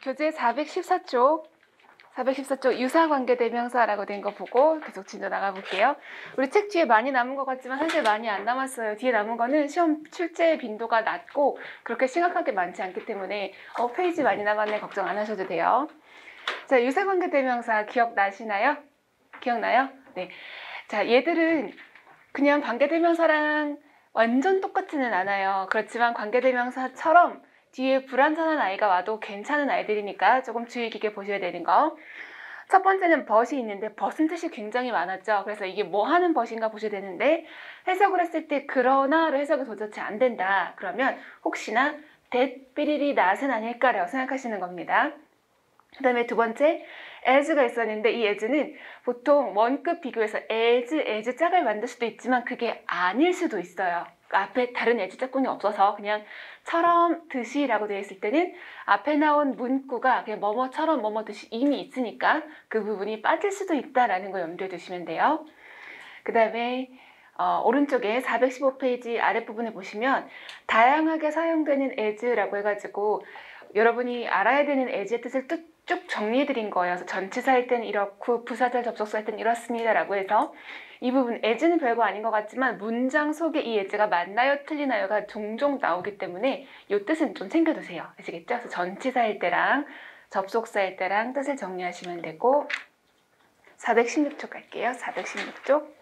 교재 414쪽 유사관계대명사라고 된 거 보고 계속 진도 나가볼게요. 우리 책 뒤에 많이 남은 것 같지만 사실 많이 안 남았어요. 뒤에 남은 거는 시험 출제 빈도가 낮고 그렇게 심각하게 많지 않기 때문에 페이지 많이 남았네 걱정 안 하셔도 돼요. 자, 유사관계대명사 기억나시나요? 기억나요? 네. 자, 얘들은 그냥 관계대명사랑 완전 똑같지는 않아요. 그렇지만 관계대명사처럼 뒤에 불완전한 아이가 와도 괜찮은 아이들이니까 조금 주의 깊게 보셔야 되는 거. 첫 번째는 but이 있는데 but은 뜻이 굉장히 많았죠. 그래서 이게 뭐 하는 but인가 보셔야 되는데 해석을 했을 때 그러나로 해석이 도저히 안 된다. 그러면 혹시나 that 삐리리 not은 아닐까라고 생각하시는 겁니다. 그 다음에 두 번째 as가 있었는데 이 as는 보통 원급 비교해서 as 짝을 만들 수도 있지만 그게 아닐 수도 있어요. 앞에 다른 as 짝꿍이 없어서 그냥 처럼 듯이라고 되어 있을 때는 앞에 나온 문구가 그냥 뭐뭐처럼 뭐뭐듯이 이미 있으니까 그 부분이 빠질 수도 있다라는 거 염두에 두시면 돼요. 그 다음에 오른쪽에 415페이지 아랫부분에 보시면 다양하게 사용되는 as라고 해가지고 여러분이 알아야 되는 as의 뜻을 쭉 정리해드린 거예요. 그래서 전치사일 때는 이렇고 부사절 접속사일 때는 이렇습니다 라고 해서 이 부분 as는 별거 아닌 것 같지만 문장 속에 이 as가 맞나요 틀리나요가 종종 나오기 때문에 이 뜻은 좀 챙겨두세요. 아시겠죠? 그래서 전치사일 때랑 접속사일 때랑 뜻을 정리하시면 되고 416쪽 갈게요. 416쪽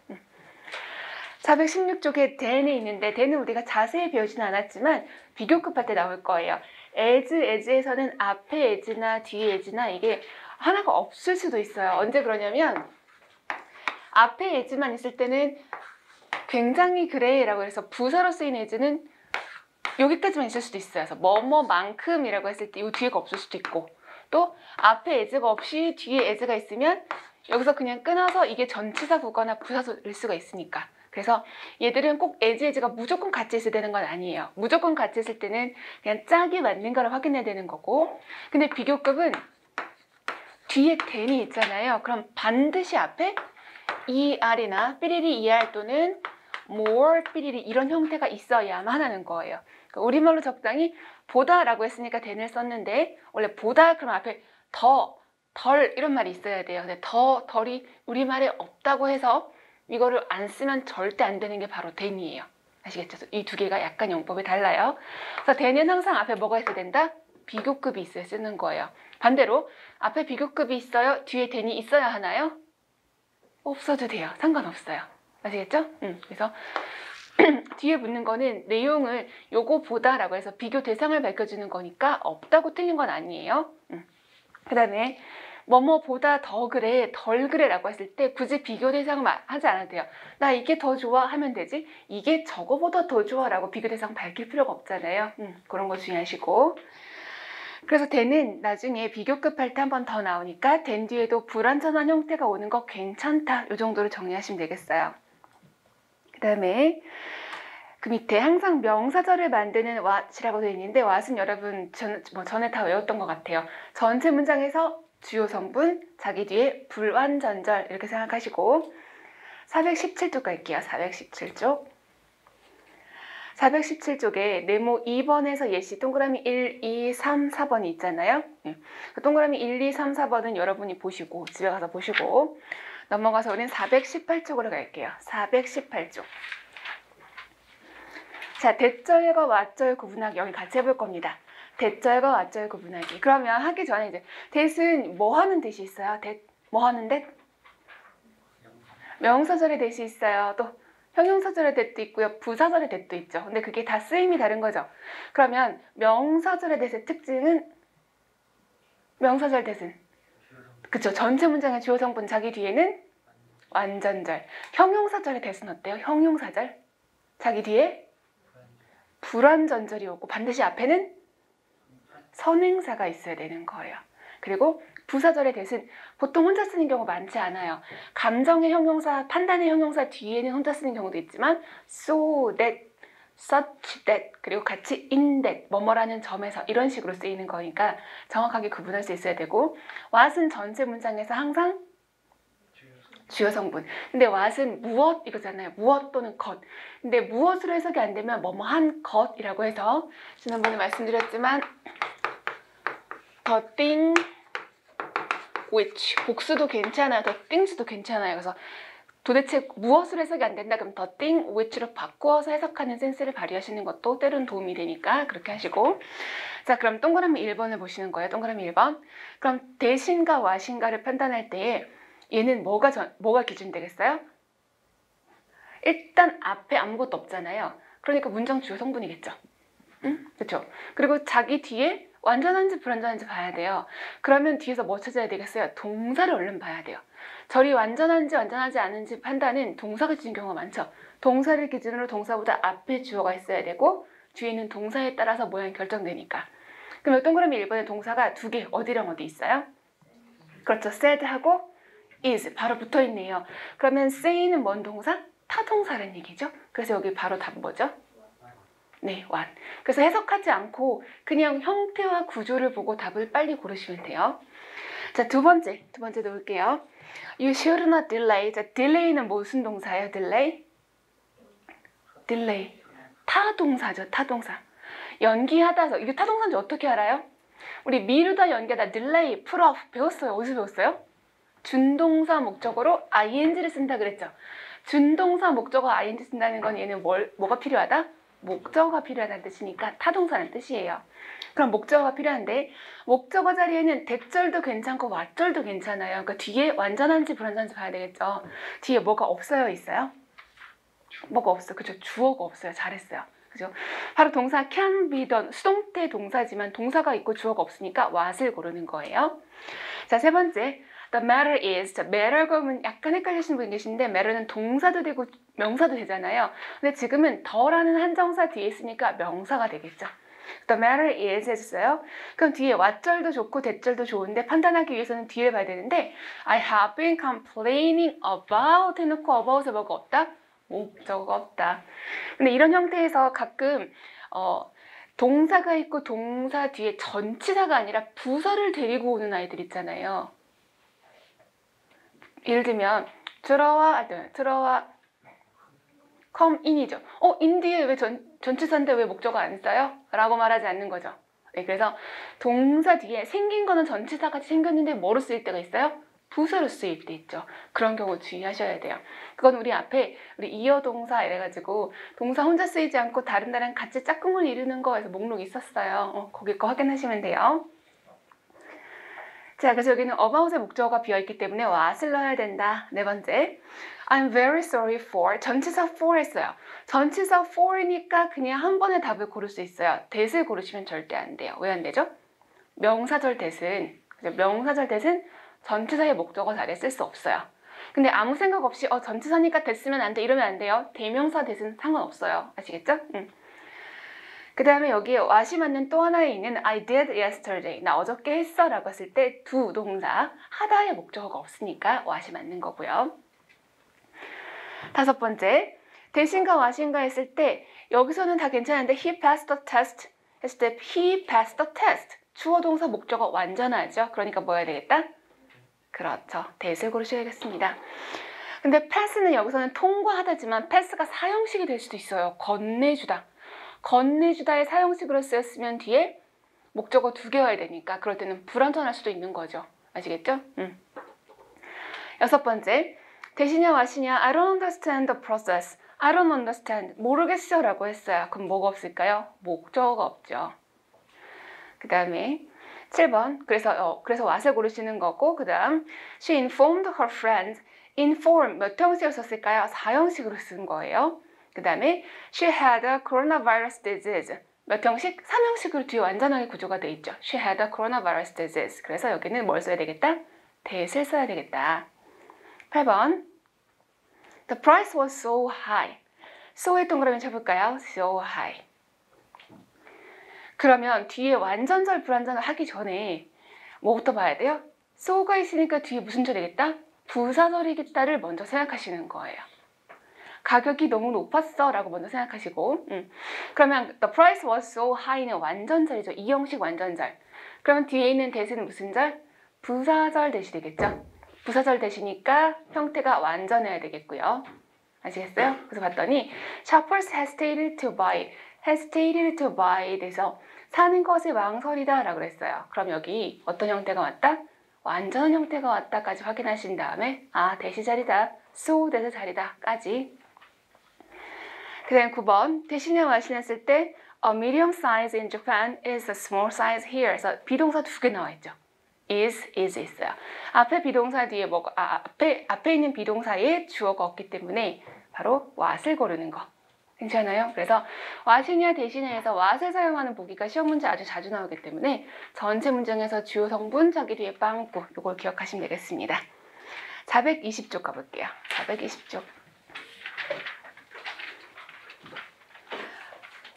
416쪽에 then이 있는데 then은 우리가 자세히 배우지는 않았지만 비교급 할 때 나올 거예요. as에서는 앞에 as나 뒤에 as나 이게 하나가 없을 수도 있어요. 언제 그러냐면 앞에 as만 있을 때는 굉장히 그래 라고 해서 부사로 쓰인 as는 여기까지만 있을 수도 있어요. 그래서 뭐뭐만큼이라고 했을 때 이 뒤에가 없을 수도 있고 또 앞에 as가 없이 뒤에 as가 있으면 여기서 그냥 끊어서 이게 전치사 구거나 부사일 수가 있으니까 그래서 얘들은 꼭 as가 무조건 같이 있어야 되는 건 아니에요. 무조건 같이 있을 때는 그냥 짝이 맞는 걸 확인해야 되는 거고 근데 비교급은 뒤에 then이 있잖아요. 그럼 반드시 앞에 er이나 삐리리 er 또는 more 삐리리 이런 형태가 있어야만 하는 거예요. 그러니까 우리말로 적당히 보다라고 했으니까 then을 썼는데 원래 보다 그럼 앞에 더, 덜 이런 말이 있어야 돼요. 근데 더, 덜이 우리말에 없다고 해서 이거를 안 쓰면 절대 안 되는 게 바로 then이에요. 아시겠죠? 이 두 개가 약간 용법이 달라요. 그래서 then은 항상 앞에 뭐가 있어야 된다? 비교급이 있어야 쓰는 거예요. 반대로 앞에 비교급이 있어요? 뒤에 then이 있어야 하나요? 없어도 돼요. 상관없어요. 아시겠죠? 그래서 뒤에 붙는 거는 내용을 요거 보다라고 해서 비교 대상을 밝혀주는 거니까 없다고 틀린 건 아니에요. 그 다음에 뭐뭐보다 더 그래, 덜 그래 라고 했을 때 굳이 비교 대상을 하지 않아도 돼요. 나 이게 더 좋아 하면 되지 이게 저거보다 더 좋아 라고 비교 대상 밝힐 필요가 없잖아요. 그런 거 주의하시고 그래서 then은 나중에 비교급 할 때 한 번 더 나오니까 then 뒤에도 불완전한 형태가 오는 거 괜찮다 이 정도로 정리하시면 되겠어요. 그 다음에 그 밑에 항상 명사절을 만드는 what이라고 되어 있는데 what은 여러분 전에 다 외웠던 것 같아요. 전체 문장에서 주요 성분, 자기 뒤에 불완전절 이렇게 생각하시고 417쪽 갈게요. 417쪽 417쪽에 네모 2번에서 예시 동그라미 1, 2, 3, 4번이 있잖아요. 그 동그라미 1, 2, 3, 4번은 여러분이 보시고 집에 가서 보시고 넘어가서 우리는 418쪽으로 갈게요. 418쪽 자, 대절과 왓절 구분하기 여기 같이 해볼 겁니다. 대절과 왓절 구분하기. 그러면 하기 전에 이제 that은 뭐 하는 that이 있어요? that 뭐 하는 that? 명사절의 that이 있어요. 또 형용사절의 that도 있고요. 부사절의 that도 있죠. 근데 그게 다 쓰임이 다른 거죠. 그러면 명사절의 that의 특징은 명사절 that은 그쵸. 전체 문장의 주요 성분 자기 뒤에는 완전절. 형용사절의 that은 어때요? 형용사절 자기 뒤에 불완전절이 오고 반드시 앞에는 선행사가 있어야 되는 거예요. 그리고 부사절의 that은 보통 혼자 쓰는 경우 많지 않아요. 감정의 형용사, 판단의 형용사 뒤에는 혼자 쓰는 경우도 있지만 so that, such that, 그리고 같이 in that, 뭐뭐라는 점에서 이런 식으로 쓰이는 거니까 정확하게 구분할 수 있어야 되고 what은 전체 문장에서 항상 주요 성분. 근데 what은 무엇 이거잖아요. 무엇 또는 것. 근데 무엇으로 해석이 안 되면 뭐뭐한 것이라고 해서 지난번에 말씀드렸지만 the thing which 복수도 괜찮아요. the things도 괜찮아요. 그래서 도대체 무엇으로 해석이 안 된다 그럼 the thing which로 바꾸어서 해석하는 센스를 발휘하시는 것도 때로는 도움이 되니까 그렇게 하시고 자 그럼 동그라미 1번을 보시는 거예요. 동그라미 1번 그럼 대신과 와신가를 판단할 때 얘는 뭐가 기준 되겠어요? 일단 앞에 아무것도 없잖아요. 그러니까 문장 주요 성분이겠죠. 응? 그렇죠? 그리고 자기 뒤에 완전한지 불완전한지 봐야 돼요. 그러면 뒤에서 뭐 찾아야 되겠어요? 동사를 얼른 봐야 돼요. 절이 완전한지 완전하지 않은지 판단은 동사가 지는 경우가 많죠. 동사를 기준으로 동사보다 앞에 주어가 있어야 되고 뒤에는 동사에 따라서 모양이 결정되니까. 그럼 동그라미 1번에 동사가 두 개 어디랑 어디 있어요? 그렇죠. said하고 is 바로 붙어있네요. 그러면 say는 뭔 동사? 타동사라는 얘기죠. 그래서 여기 바로 답 뭐죠? 네, one. 그래서 해석하지 않고 그냥 형태와 구조를 보고 답을 빨리 고르시면 돼요. 자, 두 번째 놓을게요. You should not delay. 자, delay는 무슨 동사예요? delay? 타동사죠, 타동사. 연기하다서 이게 타동사인지 어떻게 알아요? 우리 미루다, 연기하다, delay, put off 배웠어요. 어디서 배웠어요? 준동사 목적어로 ing를 쓴다 그랬죠. 준동사 목적어 ing 쓴다는 건 얘는 뭐가 필요하다? 목적어가 필요하다는 뜻이니까 타동사라는 뜻이에요. 그럼 목적어가 필요한데 목적어 자리에는 대절도 괜찮고 왓절도 괜찮아요. 그러니까 뒤에 완전한지 불완전한지 봐야 되겠죠. 뒤에 뭐가 없어요? 있어요? 뭐가 없어요. 그죠? 주어가 없어요. 잘했어요. 그죠? 바로 동사 can be done. 수동태 동사지만 동사가 있고 주어가 없으니까 what을 고르는 거예요. 자, 세 번째. The matter is. 자, matter 그러면 약간 헷갈리시는 분이 계신데 matter는 동사도 되고 명사도 되잖아요. 근데 지금은 더라는 한정사 뒤에 있으니까 명사가 되겠죠. The matter is 했어요. 그럼 뒤에 what절도 좋고 that절도 좋은데 판단하기 위해서는 뒤에 봐야 되는데 I have been complaining about 해놓고 about에 뭐가 없다? 목적어가 없다. 근데 이런 형태에서 가끔 동사가 있고 동사 뒤에 전치사가 아니라 부사를 데리고 오는 아이들 있잖아요. 예를 들면 들어와 come in이죠. in 뒤에 왜 전치사인데 왜 목적어 안 써요? 라고 말하지 않는 거죠. 네, 그래서 동사 뒤에 생긴 거는 전치사같이 생겼는데 뭐로 쓰일 때가 있어요? 부사로 쓰일 때 있죠. 그런 경우 주의하셔야 돼요. 그건 우리 앞에 우리 이어동사 이래가지고 동사 혼자 쓰이지 않고 다른 나라랑 같이 짝꿍을 이루는 거에서 목록이 있었어요. 거기 거 확인하시면 돼요. 자, 그래서 여기는 about의 목적어가 비어있기 때문에 what을 넣어야 된다. 네 번째, I'm very sorry for. 전치사 for 했어요. 전치사 for이니까 그냥 한 번에 답을 고를 수 있어요. that을 고르시면 절대 안 돼요. 왜 안 되죠? 명사절 that은 전치사의 목적어 자리에 쓸 수 없어요. 근데 아무 생각 없이 전치사니까 that 쓰면 안 돼 이러면 안 돼요. 대명사 that은 상관없어요. 아시겠죠? 그 다음에 여기에 what이 맞는 또 하나에 있는 I did yesterday. 나 어저께 했어 라고 했을 때 do 동사 하다의 목적어가 없으니까 what이 맞는 거고요. 다섯 번째, 대신가 what인가 했을 때 여기서는 다 괜찮은데 he passed the test 했을 때 he passed the test. 주어 동사 목적어 완전하죠. 그러니까 뭐 해야 되겠다? 그렇죠. that을 고르셔야겠습니다. 근데 pass는 여기서는 통과하다지만 pass가 사형식이 될 수도 있어요. 건네주다. 건네주다의 사형식으로 쓰였으면 뒤에 목적어 두 개 와야 되니까 그럴 때는 불완전할 수도 있는 거죠. 아시겠죠? 여섯 번째, 대신이냐 what이냐 I don't understand the process. I don't understand. 모르겠어 라고 했어요. 그럼 뭐가 없을까요? 목적어가 없죠. 그 다음에 7번, 그래서 what을 고르시는 거고 그 다음 She informed her friend. inform 몇 형식으로 썼을까요? 4형식으로 쓴 거예요. 그 다음에 she had a coronavirus disease. 몇 형식? 3형식으로 뒤에 완전하게 구조가 돼 있죠. She had a coronavirus disease. 그래서 여기는 뭘 써야 되겠다? that을 써야 되겠다. 8번 The price was so high. so의 동그라미 쳐볼까요? so high. 그러면 뒤에 완전절 불완전을 하기 전에 뭐부터 봐야 돼요? so가 있으니까 뒤에 무슨 절이겠다? 부사절이겠다를 먼저 생각하시는 거예요. 가격이 너무 높았어 라고 먼저 생각하시고 그러면 the price was so high는 완전절이죠. 이 형식 완전절. 그러면 뒤에 있는 that은 무슨 절? 부사절 that이 되겠죠. 부사절 that이니까 형태가 완전해야 되겠고요. 아시겠어요? 그래서 봤더니 shoppers hesitated to buy. hesitated to buy 돼서 사는 것이 망설이다 라고 그랬어요. 그럼 여기 어떤 형태가 왔다? 완전한 형태가 왔다까지 확인하신 다음에 대시자리다, so 대서 자리다 까지. 그 다음 9번 대신에 와신 했을 때 A medium size in Japan is a small size here. 그래서 비동사 2개 나와 있죠. is 있어요. 앞에 비동사 뒤에 앞에 있는 비동사에 주어가 없기 때문에 바로 what을 고르는 거. 괜찮아요? 그래서 what이냐 대신에서 what을 사용하는 보기가 시험 문제 아주 자주 나오기 때문에 전체 문장에서 주요 성분 자기 뒤에 빵꾸 이걸 기억하시면 되겠습니다. 420쪽 가볼게요. 420쪽.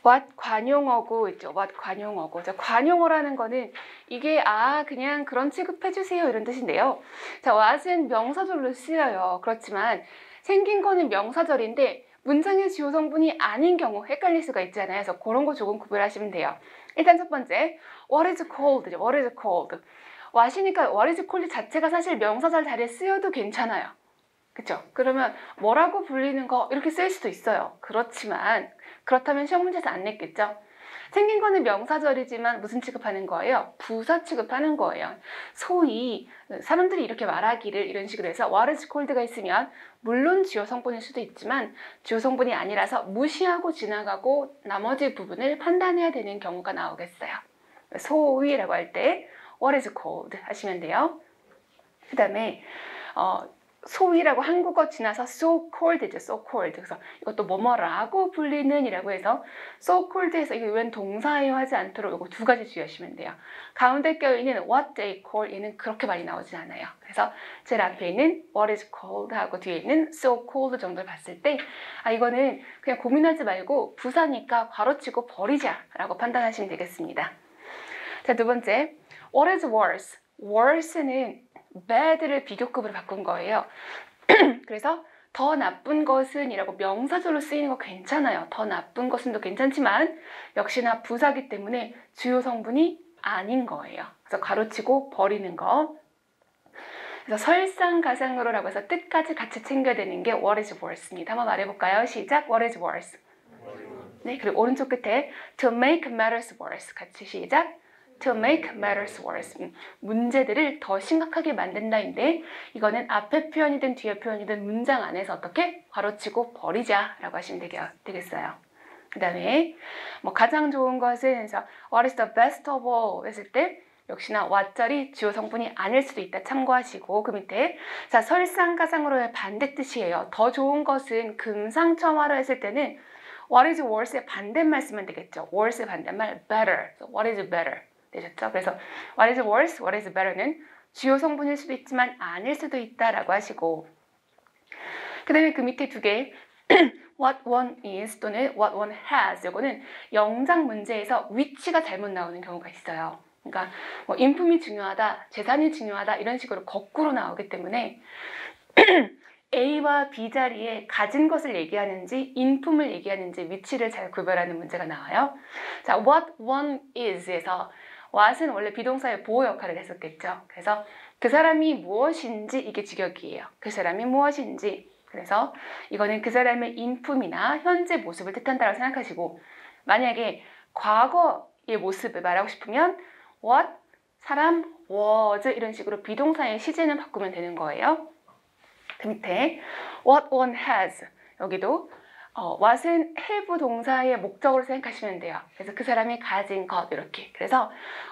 what 관용어구 있죠. what 관용어구. 관용어라는 거는 이게 그냥 그런 취급해주세요 이런 뜻인데요. 자, what은 명사절로 쓰여요. 그렇지만 생긴 거는 명사절인데 문장의 주요 성분이 아닌 경우 헷갈릴 수가 있잖아요. 그래서 그런 거 조금 구별하시면 돼요. 일단 첫 번째, what is cold죠. what is cold. what이니까 what is cold 자체가 사실 명사절 자리에 쓰여도 괜찮아요. 그쵸? 그러면 뭐라고 불리는 거 이렇게 쓸 수도 있어요. 그렇다면 시험 문제에서 안 냈겠죠? 생긴 거는 명사절이지만 무슨 취급하는 거예요? 부사 취급하는 거예요. 소위 사람들이 이렇게 말하기를 이런 식으로 해서 what is cold가 있으면 물론 주요 성분일 수도 있지만 주요 성분이 아니라서 무시하고 지나가고 나머지 부분을 판단해야 되는 경우가 나오겠어요. 소위라고 할 때 what is cold 하시면 돼요. 그 다음에 소위라고 한국어 지나서 so cold죠. so cold. 그래서 이것도 뭐뭐라고 불리는 이라고 해서 so cold에서 이거 웬 동사예요 하지 않도록 이거 두 가지 주의하시면 돼요. 가운데 껴있는 what they call 얘는 그렇게 많이 나오진 않아요. 그래서 제일 앞에 있는 what is cold 하고 뒤에 있는 so cold 정도를 봤을 때 이거는 그냥 고민하지 말고 부사니까 괄호치고 버리자 라고 판단하시면 되겠습니다. 자, 두 번째 what is worse. worse는 bad를 비교급으로 바꾼 거예요. 그래서 더 나쁜 것은 이라고 명사절로 쓰이는 거 괜찮아요. 더 나쁜 것은도 괜찮지만 역시나 부사기 때문에 주요 성분이 아닌 거예요. 그래서 가로치고 버리는 거. 그래서 설상가상으로라고 해서 뜻까지 같이 챙겨야 되는 게 what is worse입니다. 한번 말해볼까요? 시작. what is worse. 네, 그리고 오른쪽 끝에 to make matters worse. 같이 시작. to make matters worse. 문제들을 더 심각하게 만든다인데 이거는 앞에 표현이든 뒤에 표현이든 문장 안에서 어떻게 괄호치고 버리자라고 하시면 되겠어요. 그 다음에 가장 좋은 것은 그래서 what is the best of all 했을 때 역시나 what절이 주요 성분이 아닐 수도 있다 참고하시고 그 밑에 자 설상가상으로의 반대 뜻이에요. 더 좋은 것은 금상첨화로 했을 때는 what is worse의 반대말 쓰면 되겠죠. worse의 반대말 better. what is better. 되셨죠? 그래서 what is worse, what is better는 주요 성분일 수도 있지만 아닐 수도 있다라고 하시고 그 다음에 그 밑에 두 개 what one is 또는 what one has 이거는 영장 문제에서 위치가 잘못 나오는 경우가 있어요. 그러니까 인품이 중요하다, 재산이 중요하다 이런 식으로 거꾸로 나오기 때문에 A와 B 자리에 가진 것을 얘기하는지 인품을 얘기하는지 위치를 잘 구별하는 문제가 나와요. 자, what one is에서 what은 원래 비동사의 보호 역할을 했었겠죠. 그래서 그 사람이 무엇인지 이게 직역이에요. 그 사람이 무엇인지. 그래서 이거는 그 사람의 인품이나 현재 모습을 뜻한다고 생각하시고 만약에 과거의 모습을 말하고 싶으면 what, 사람, was 이런 식으로 비동사의 시제는 바꾸면 되는 거예요. 그 밑에 what one has 여기도 what은 have 동사의 목적으로 생각하시면 돼요. 그래서 그 사람이 가진 것 이렇게. 그래서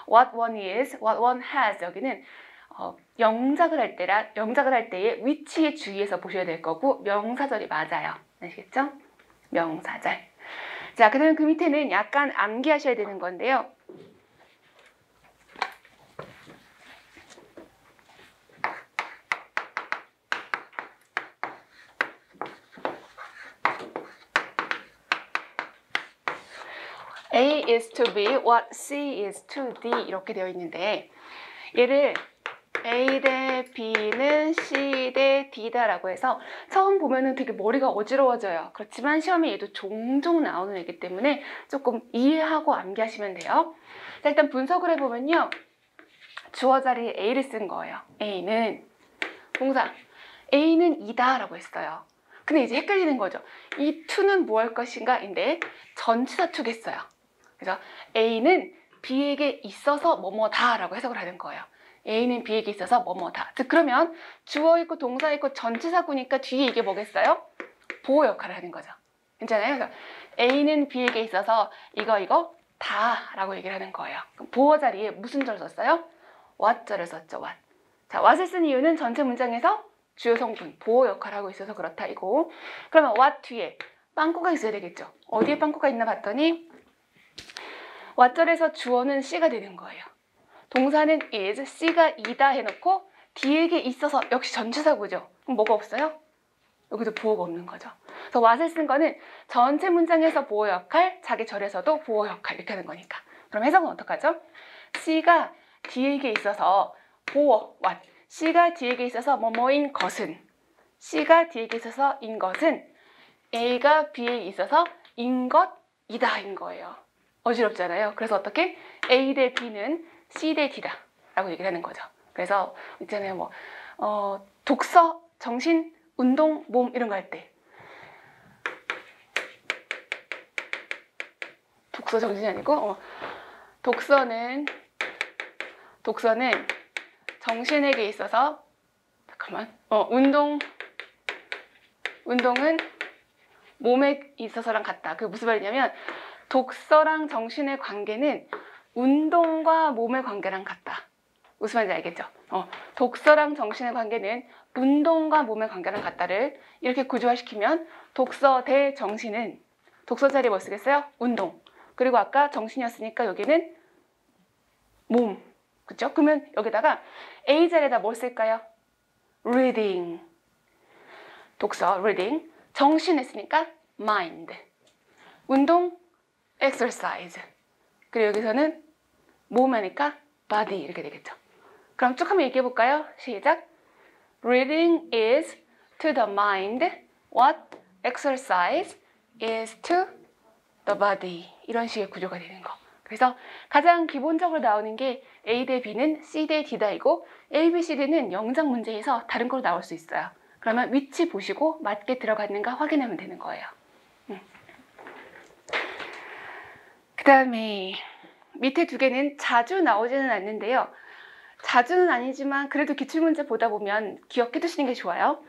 what one is, what one has 여기는 영작을 할 때의 위치에 주의해서 보셔야 될 거고 명사절이 맞아요. 아시겠죠? 명사절. 자, 그다음 그 밑에는 약간 암기하셔야 되는 건데요. A is to B, what C is to D 이렇게 되어 있는데 얘를 A 대 B는 C 대 D다라고 해서 처음 보면은 되게 머리가 어지러워져요. 그렇지만 시험에 얘도 종종 나오는 애기 때문에 조금 이해하고 암기하시면 돼요. 자, 일단 분석을 해보면요. 주어 자리에 A를 쓴 거예요. A는 동사 A는 이다라고 했어요. 근데 이제 헷갈리는 거죠. 이 to는 뭐 할 것인가 인데 전치사 투겠어요. 그래서 A는 B에게 있어서 뭐뭐다라고 해석을 하는 거예요. A는 B에게 있어서 뭐뭐다. 즉 그러면 주어 있고 동사 있고 전치사구니까 뒤에 이게 뭐겠어요? 보호 역할을 하는 거죠. 괜찮아요? 그래서 A는 B에게 있어서 이거 다라고 얘기를 하는 거예요. 그럼 보호 자리에 무슨 절 썼어요? what절을 썼죠. what. 자, what을 쓴 이유는 전체 문장에서 주요 성분, 보호 역할을 하고 있어서 그렇다 이고. 그러면 what 뒤에 빵꾸가 있어야 되겠죠. 어디에 빵꾸가 있나 봤더니 what절에서 주어는 C가 되는 거예요. 동사는 is, C가 이다 해놓고 D에게 있어서 역시 전치사구죠. 그럼 뭐가 없어요? 여기도 보호가 없는 거죠. 그래서 what을 쓴 거는 전체 문장에서 보호 역할, 자기 절에서도 보호 역할 이렇게 하는 거니까. 그럼 해석은 어떡하죠? C가 D에게 있어서 보호, what. C가 D에게 있어서 뭐뭐인 것은, C가 D에게 있어서 인 것은 A가 B에 있어서 인 것이다 인 거예요. 어지럽잖아요. 그래서 어떻게? A 대 B는 C 대 D다 라고 얘기를 하는 거죠. 그래서 있잖아요. 뭐 독서, 정신, 운동, 몸 이런 거 할 때 독서 정신이 아니고 독서는 정신에게 있어서 운동은 몸에 있어서랑 같다. 그게 무슨 말이냐면 독서랑 정신의 관계는 운동과 몸의 관계랑 같다. 무슨 말인지 알겠죠? 독서랑 정신의 관계는 운동과 몸의 관계랑 같다를 이렇게 구조화시키면 독서 대 정신은 독서 자리에 뭐 쓰겠어요? 운동. 그리고 아까 정신이었으니까 여기는 몸. 그쵸? 그러면 여기다가 A 자리에다 뭘 쓸까요? reading. 독서, reading. 정신 했으니까 mind. 운동, exercise. 그리고 여기서는 몸 하니까 body 이렇게 되겠죠. 그럼 쭉 한번 얘기해 볼까요? 시작. Reading is to the mind what exercise is to the body. 이런 식의 구조가 되는 거. 그래서 가장 기본적으로 나오는 게 A 대 B는 C 대 D다이고 A, B, C, D는 영작 문제에서 다른 걸로 나올 수 있어요. 그러면 위치 보시고 맞게 들어갔는가 확인하면 되는 거예요. 그 다음에 밑에 두 개는 자주 나오지는 않는데요. 자주는 아니지만 그래도 기출문제 보다 보면 기억해 두시는 게 좋아요.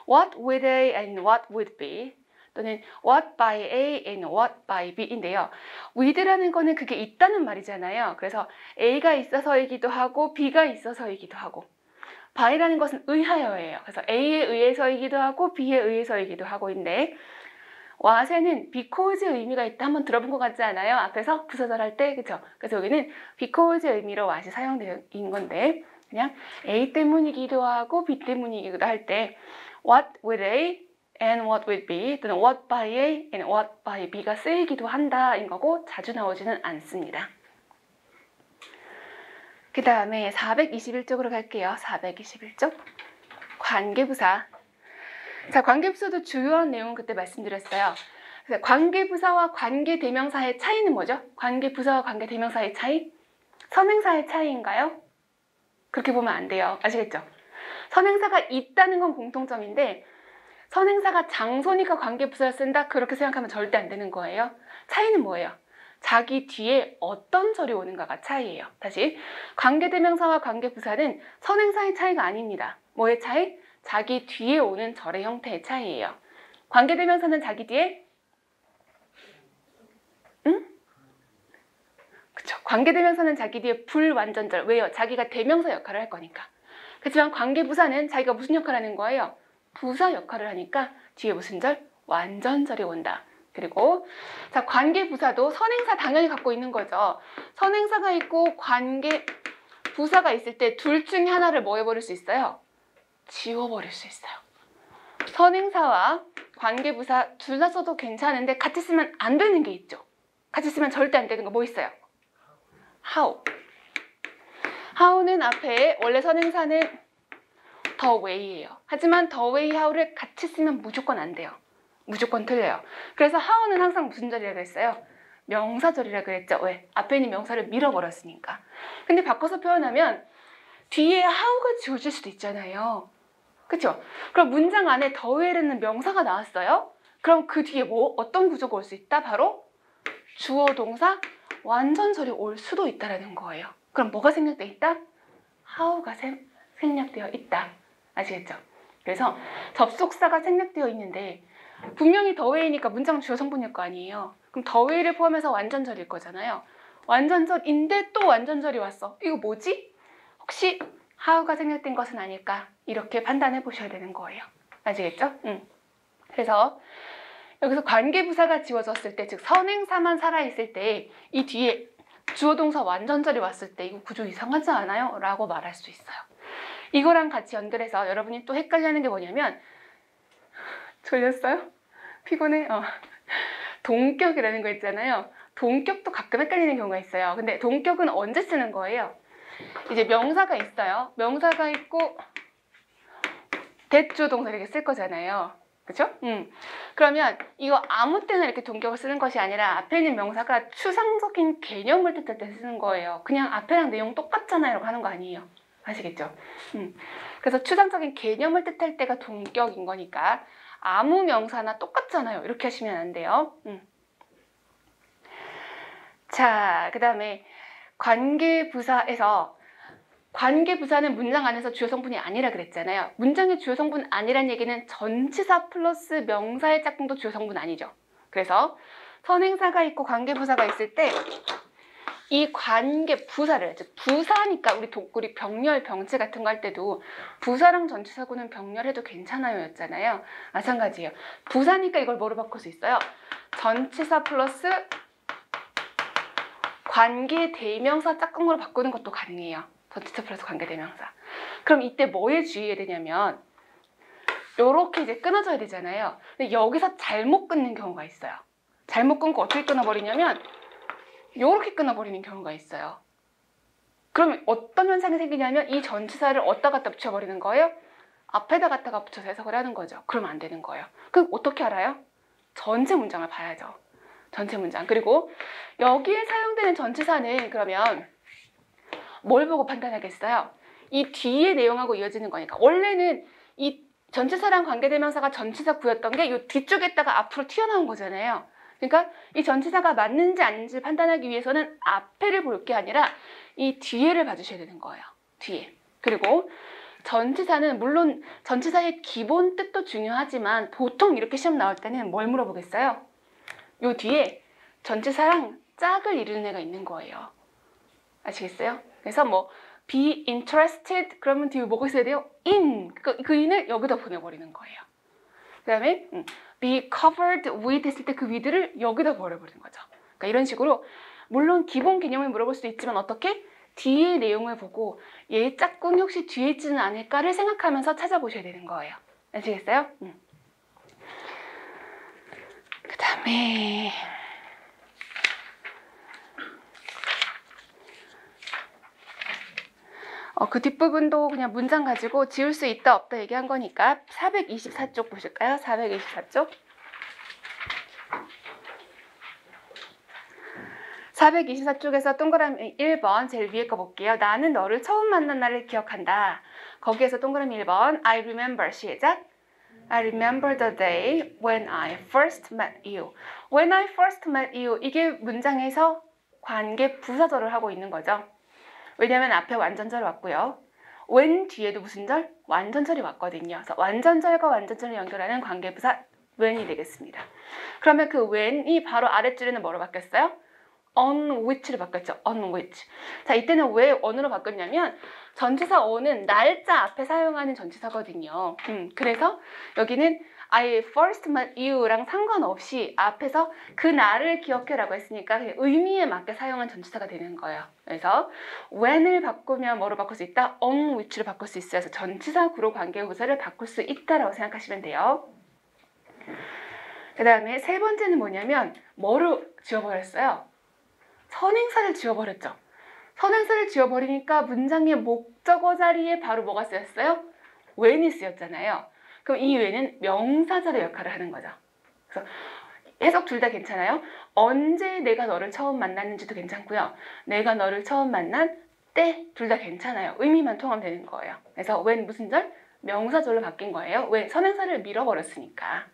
What would A and what would B 또는 what by A and what by B인데요. with라는 거는 그게 있다는 말이잖아요. 그래서 A가 있어서이기도 하고 B가 있어서이기도 하고 by라는 것은 의하여예요. 그래서 A에 의해서이기도 하고 B에 의해서이기도 하고인데 what에는 because의 의미가 있다 한번 들어본 것 같지 않아요? 앞에서 부사절 할 때 그쵸? 그래서 여기는 because의 의미로 what이 사용된 건데 그냥 A 때문이기도 하고 B 때문이기도 할 때 what with A and what with B 또는 what by A and what by B가 쓰이기도 한다인 거고 자주 나오지는 않습니다. 그 다음에 421쪽으로 갈게요. 421쪽 관계부사. 자, 관계부사도 주요한 내용 그때 말씀드렸어요. 그래서 관계부사와 관계대명사의 차이는 뭐죠? 관계부사와 관계대명사의 차이? 선행사의 차이인가요? 그렇게 보면 안 돼요. 아시겠죠? 선행사가 있다는 건 공통점인데 선행사가 장소니까 관계부사를 쓴다? 그렇게 생각하면 절대 안 되는 거예요. 차이는 뭐예요? 자기 뒤에 어떤 절이 오는가가 차이예요. 다시 관계대명사와 관계부사는 선행사의 차이가 아닙니다. 뭐의 차이? 자기 뒤에 오는 절의 형태의 차이예요. 관계대명사는 자기 뒤에 그쵸. 관계대명사는 자기 뒤에 불완전절. 왜요? 자기가 대명사 역할을 할 거니까. 그렇지만 관계부사는 자기가 무슨 역할을 하는 거예요? 부사 역할을 하니까 뒤에 무슨 절? 완전절이 온다. 그리고 자, 관계부사도 선행사 당연히 갖고 있는 거죠. 선행사가 있고 관계부사가 있을 때 둘 중에 하나를 뭐 해버릴 수 있어요? 지워버릴 수 있어요. 선행사와 관계부사 둘 다 써도 괜찮은데 같이 쓰면 안 되는 게 있죠. 같이 쓰면 절대 안 되는 거 뭐 있어요? how. how는 앞에 원래 선행사는 the way예요. 하지만 the way how를 같이 쓰면 무조건 안 돼요. 무조건 틀려요. 그래서 how는 항상 무슨 절이라고 했어요? 명사절이라고 그랬죠. 왜? 앞에 있는 명사를 밀어버렸으니까. 근데 바꿔서 표현하면 뒤에 how가 지워질 수도 있잖아요. 그쵸? 그럼 문장 안에 the way라는 명사가 나왔어요. 그럼 그 뒤에 뭐 어떤 구조가 올 수 있다? 바로 주어 동사 완전절이 올 수도 있다라는 거예요. 그럼 뭐가 생략돼 있다? how가 생략되어 있다. 아시겠죠? 그래서 접속사가 생략되어 있는데 분명히 the way니까 문장 주어 성분일 거 아니에요. 그럼 the way를 포함해서 완전절일 거잖아요. 완전절인데 또 완전절이 왔어. 이거 뭐지? 혹시 how가 생략된 것은 아닐까? 이렇게 판단해 보셔야 되는 거예요. 아시겠죠? 그래서 여기서 관계부사가 지워졌을 때, 즉 선행사만 살아있을 때 이 뒤에 주어동사 완전절이 왔을 때 이거 구조 이상하지 않아요? 라고 말할 수 있어요. 이거랑 같이 연결해서 여러분이 또 헷갈려하는 게 뭐냐면, 졸렸어요? 피곤해? 동격이라는 거 있잖아요. 동격도 가끔 헷갈리는 경우가 있어요. 근데 동격은 언제 쓰는 거예요? 이제 명사가 있어요. 명사가 있고 대주어 동사 이렇게 쓸 거잖아요. 그쵸? 그러면 이거 아무 때나 이렇게 동격을 쓰는 것이 아니라 앞에 있는 명사가 추상적인 개념을 뜻할 때 쓰는 거예요. 그냥 앞에랑 내용 똑같잖아요 라고 하는 거 아니에요. 아시겠죠? 그래서 추상적인 개념을 뜻할 때가 동격인 거니까 아무 명사나 똑같잖아요. 이렇게 하시면 안 돼요. 자, 그 다음에 관계부사에서 관계부사는 문장 안에서 주어 성분이 아니라 그랬잖아요. 문장의 주어 성분 아니란 얘기는 전치사 플러스 명사의 짝꿍도 주어 성분 아니죠. 그래서 선행사가 있고 관계부사가 있을 때 이 관계부사를, 즉 부사니까 우리 병렬, 병체 같은 거 할 때도 부사랑 전치사구는 병렬해도 괜찮아요 였잖아요. 마찬가지예요. 부사니까 이걸 뭐로 바꿀 수 있어요? 전치사 플러스 관계 대명사 짝꿍으로 바꾸는 것도 가능해요. 전치사 플러스 관계 대명사. 그럼 이때 뭐에 주의해야 되냐면 요렇게 이제 끊어져야 되잖아요. 근데 여기서 잘못 끊는 경우가 있어요. 잘못 끊고 어떻게 끊어버리냐면 요렇게 끊어버리는 경우가 있어요. 그러면 어떤 현상이 생기냐면 이 전치사를 어디다 갖다 붙여버리는 거예요? 앞에다 갖다가 붙여서 해석을 하는 거죠. 그러면 안 되는 거예요. 그럼 어떻게 알아요? 전체 문장을 봐야죠. 전체 문장. 그리고 여기에 사용되는 전치사는 그러면 뭘 보고 판단하겠어요? 이 뒤에 내용하고 이어지는 거니까. 원래는 이 전치사랑 관계대명사가 전치사구였던 게 이 뒤쪽에다가 앞으로 튀어나온 거잖아요. 그러니까 이 전치사가 맞는지 아닌지 판단하기 위해서는 앞에를 볼 게 아니라 이 뒤에를 봐주셔야 되는 거예요. 뒤에. 그리고 전치사는 물론 전치사의 기본 뜻도 중요하지만 보통 이렇게 시험 나올 때는 뭘 물어보겠어요? 요 뒤에 전치사랑 짝을 이루는 애가 있는 거예요. 아시겠어요? 그래서 뭐 be interested 그러면 뒤에 뭐가 있어야 돼요? in 그 in을 여기다 보내버리는 거예요. 그 다음에 be covered with 했을 때 그 with를 여기다 버려버리는 거죠. 그러니까 이런 식으로 물론 기본 개념을 물어볼 수도 있지만 어떻게? 뒤의 내용을 보고 얘 짝꿍이 혹시 뒤에 있지는 않을까를 생각하면서 찾아보셔야 되는 거예요. 아시겠어요? 그 다음에 그 뒷부분도 그냥 문장 가지고 지울 수 있다 없다 얘기한 거니까 424쪽 보실까요? 424쪽. 424쪽에서 동그라미 1번 제일 위에 거 볼게요. 나는 너를 처음 만난 날을 기억한다. 거기에서 동그라미 1번 I remember 시작. I remember the day when I first met you. When I first met you 이게 문장에서 관계 부사절을 하고 있는 거죠. 왜냐면 앞에 완전절 왔고요. when 뒤에도 무슨 절? 완전절이 왔거든요. 그래서 완전절과 완전절을 연결하는 관계부사 when이 되겠습니다. 그러면 그 when이 바로 아랫줄에는 뭐로 바뀌었어요? on which로 바뀌었죠. on which. 자, 이때는 왜 on으로 바뀌었냐면 전치사 on은 날짜 앞에 사용하는 전치사거든요. 그래서 여기는 I first met you랑 상관없이 앞에서 그 날을 기억해라고 했으니까 의미에 맞게 사용한 전치사가 되는 거예요. 그래서 when을 바꾸면 뭐로 바꿀 수 있다? on which로 바꿀 수 있어요. 그래서 전치사구로 관계부사를 바꿀 수 있다라고 생각하시면 돼요. 그 다음에 세 번째는 뭐냐면 뭐로 지워버렸어요? 선행사를 지워버렸죠. 선행사를 지워버리니까 문장의 목적어 자리에 바로 뭐가 쓰였어요? when이 쓰였잖아요. 그럼 이 when은 명사절의 역할을 하는 거죠. 그래서 해석 둘 다 괜찮아요. 언제 내가 너를 처음 만났는지도 괜찮고요. 내가 너를 처음 만난 때 둘 다 괜찮아요. 의미만 통하면 되는 거예요. 그래서 when 무슨 절? 명사절로 바뀐 거예요. 왜? 선행사를 밀어버렸으니까.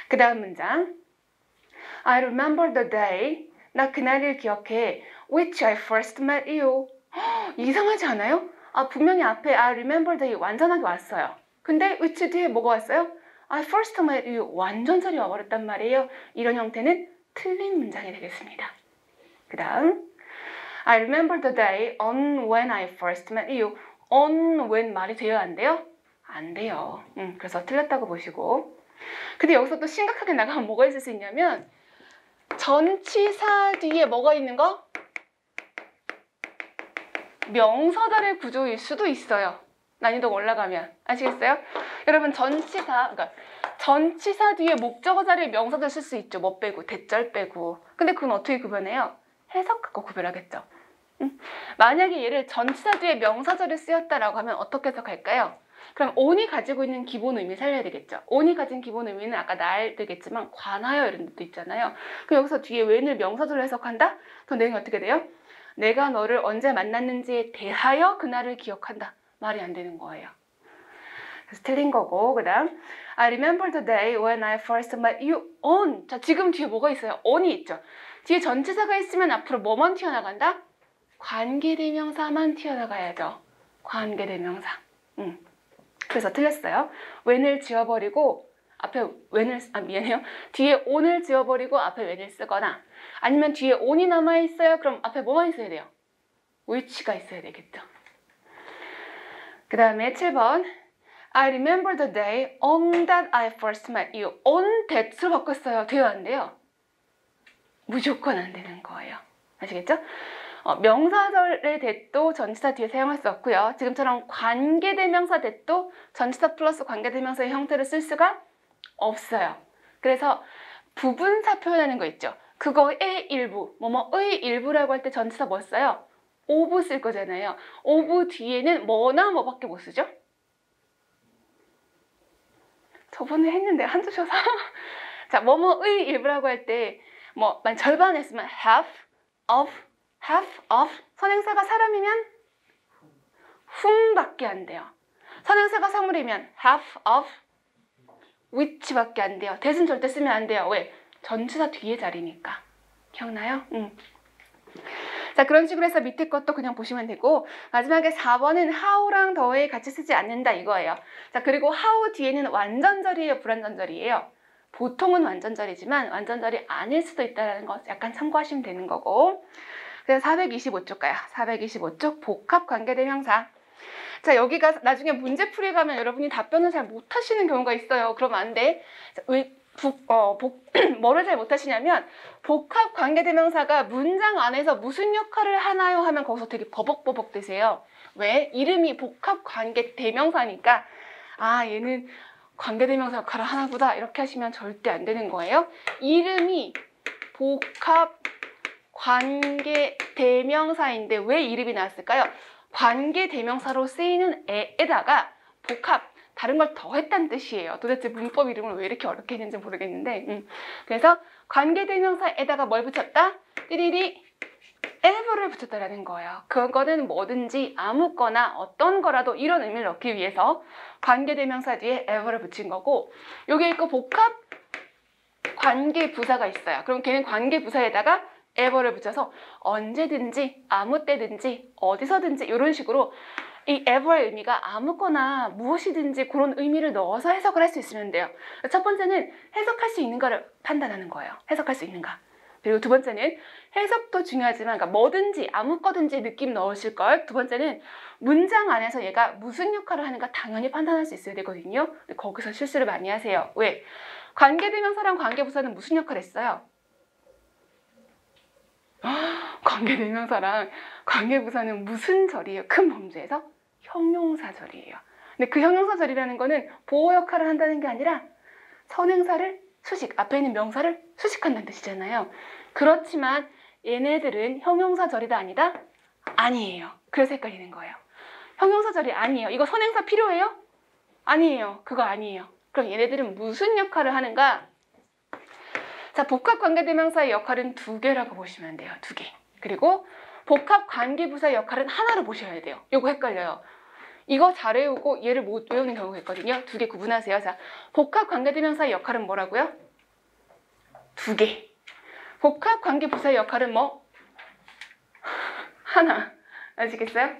그 다음 문장 I remember the day 나 그날을 기억해. Which I first met you. 이상하지 않아요? 분명히 앞에 I remember the 완전하게 왔어요. 근데 which 뒤에 뭐가 왔어요? I first met you 완전절이 와버렸단 말이에요. 이런 형태는 틀린 문장이 되겠습니다. 그 다음 I remember the day on when I first met you. on when 말이 돼요? 안 돼요? 안 돼요. 그래서 틀렸다고 보시고. 근데 여기서 또 심각하게 나가면 뭐가 있을 수 있냐면 전치사 뒤에 뭐가 있는 거? 명사절의 구조일 수도 있어요. 난이도가 올라가면. 아시겠어요? 여러분 전치사 뒤에 목적어 자리에 명사절 쓸 수 있죠. 뭐 빼고 대절 빼고. 근데 그건 어떻게 구별해요? 해석하고 구별하겠죠. 만약에 얘를 전치사 뒤에 명사절에 쓰였다라고 하면 어떻게 해석할까요? 그럼 on이 가지고 있는 기본 의미 살려야 되겠죠. on이 가진 기본 의미는 아까 날 되겠지만 관하여 이런 뜻도 있잖아요. 그럼 여기서 뒤에 when을 명사절로 해석한다? 그럼 내용이 어떻게 돼요? 내가 너를 언제 만났는지에 대하여 그날을 기억한다. 말이 안 되는 거예요. 그래서 틀린 거고. 그 다음 I remember the day when I first met you on. 자, 지금 뒤에 뭐가 있어요? on이 있죠. 뒤에 전치사가 있으면 앞으로 뭐만 튀어나간다? 관계대명사만 튀어나가야죠. 관계대명사. 그래서 틀렸어요. when을 지워버리고 앞에 when을 미안해요. 뒤에 on을 지워버리고 앞에 when을 쓰거나 아니면 뒤에 on이 남아있어요. 그럼 앞에 뭐만 있어야 돼요? which가 있어야 되겠죠. 그 다음에 7번 I remember the day on that I first met you. on that으로 바꿨어요. 돼요? 안 돼요? 무조건 안 되는 거예요. 아시겠죠? 명사절의 that도 전치사 뒤에 사용할 수 없고요. 지금처럼 관계대명사 that도 전치사 플러스 관계대명사의 형태를 쓸 수가 없어요. 그래서 부분사 표현하는 거 있죠. 그거의 일부, 뭐뭐의 일부라고 할 때 전치사 뭐 써요? of 쓸 거잖아요. of 뒤에는 뭐나 뭐밖에 못 쓰죠? 저번에 했는데 한두 쳐서 자, 뭐뭐의 일부라고 할 때 뭐 절반 했으면 half of 선행사가 사람이면 whom밖에 안 돼요. 선행사가 사물이면 half of which밖에 안 돼요. that은 절대 쓰면 안 돼요. 왜? 전치사 뒤에 자리니까. 기억나요? 자, 그런 식으로 해서 밑에 것도 그냥 보시면 되고 마지막에 4번은 how랑 더에 같이 쓰지 않는다 이거예요. 자, 그리고 how 뒤에는 완전절이에요? 불완전절이에요? 보통은 완전절이지만 완전절이 아닐 수도 있다는 거 약간 참고하시면 되는 거고. 그래서 425쪽 가요. 425쪽 복합관계대명사. 자, 여기가 나중에 문제풀이 가면 여러분이 답변을 잘 못하시는 경우가 있어요. 그러면 안 돼. 자, 뭐를 잘 못하시냐면 복합관계대명사가 문장 안에서 무슨 역할을 하나요? 하면 거기서 되게 버벅버벅 되세요. 왜? 이름이 복합관계대명사니까 얘는 관계대명사 역할을 하나보다 이렇게 하시면 절대 안 되는 거예요. 이름이 복합관계대명사인데 왜 이름이 나왔을까요? 관계대명사로 쓰이는 에다가 복합, 다른 걸 더했다는 뜻이에요. 도대체 문법 이름을 왜 이렇게 어렵게 했는지 모르겠는데 그래서 관계대명사에다가 뭘 붙였다? 띠리리 ever를 붙였다라는 거예요. 그거는 뭐든지 아무거나 어떤 거라도 이런 의미를 넣기 위해서 관계대명사 뒤에 ever를 붙인 거고 여기 있고 복합 관계부사가 있어요. 그럼 걔는 관계부사에다가 ever를 붙여서 언제든지 아무 때든지 어디서든지 이런 식으로 이 ever의 의미가 아무거나 무엇이든지 그런 의미를 넣어서 해석을 할 수 있으면 돼요. 첫 번째는 해석할 수 있는가를 판단하는 거예요. 해석할 수 있는가. 그리고 두 번째는 해석도 중요하지만 그러니까 뭐든지 아무 거든지 느낌 넣으실 걸. 두 번째는 문장 안에서 얘가 무슨 역할을 하는가 당연히 판단할 수 있어야 되거든요. 근데 거기서 실수를 많이 하세요. 왜? 관계대명사랑 관계부사는 무슨 역할을 했어요? 관계대명사랑 관계부사는 무슨 절이에요? 큰 범주에서? 형용사절이에요. 근데 그 형용사절이라는 거는 보호 역할을 한다는 게 아니라 선행사를 수식, 앞에 있는 명사를 수식한다는 뜻이잖아요. 그렇지만 얘네들은 형용사절이다 아니다? 아니에요. 그래서 헷갈리는 거예요. 형용사절이 아니에요. 이거 선행사 필요해요? 아니에요. 그거 아니에요. 그럼 얘네들은 무슨 역할을 하는가? 자, 복합관계대명사의 역할은 두 개라고 보시면 돼요. 두 개. 그리고 복합관계부사의 역할은 하나로 보셔야 돼요. 이거 헷갈려요. 이거 잘 외우고 얘를 못 외우는 경우가 있거든요. 두 개 구분하세요. 자, 복합관계대명사의 역할은 뭐라고요? 두 개. 복합 관계 부사의 역할은 뭐? 하나. 아시겠어요?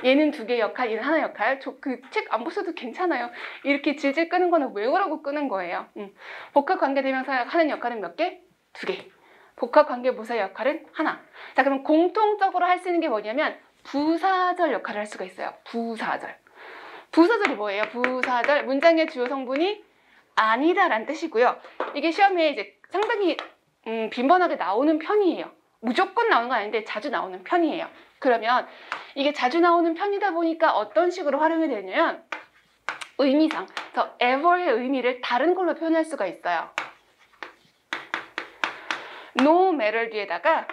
얘는 두 개 역할, 얘는 하나 역할. 그 책 안 보셔도 괜찮아요. 이렇게 질질 끄는 거는 외우라고 끄는 거예요. 복합 관계 대명사가 하는 역할은 몇 개? 두 개. 복합 관계 부사의 역할은 하나. 자, 그럼 공통적으로 할 수 있는 게 뭐냐면 부사절 역할을 할 수가 있어요. 부사절. 부사절이 뭐예요? 부사절. 문장의 주요 성분이 아니다라는 뜻이고요. 이게 시험에 이제 상당히 빈번하게 나오는 편이에요. 무조건 나오는 건 아닌데 자주 나오는 편이에요. 그러면 이게 자주 나오는 편이다 보니까 어떤 식으로 활용이 되냐면 의미상, 그래서 ever의 의미를 다른 걸로 표현할 수가 있어요. no matter 뒤에다가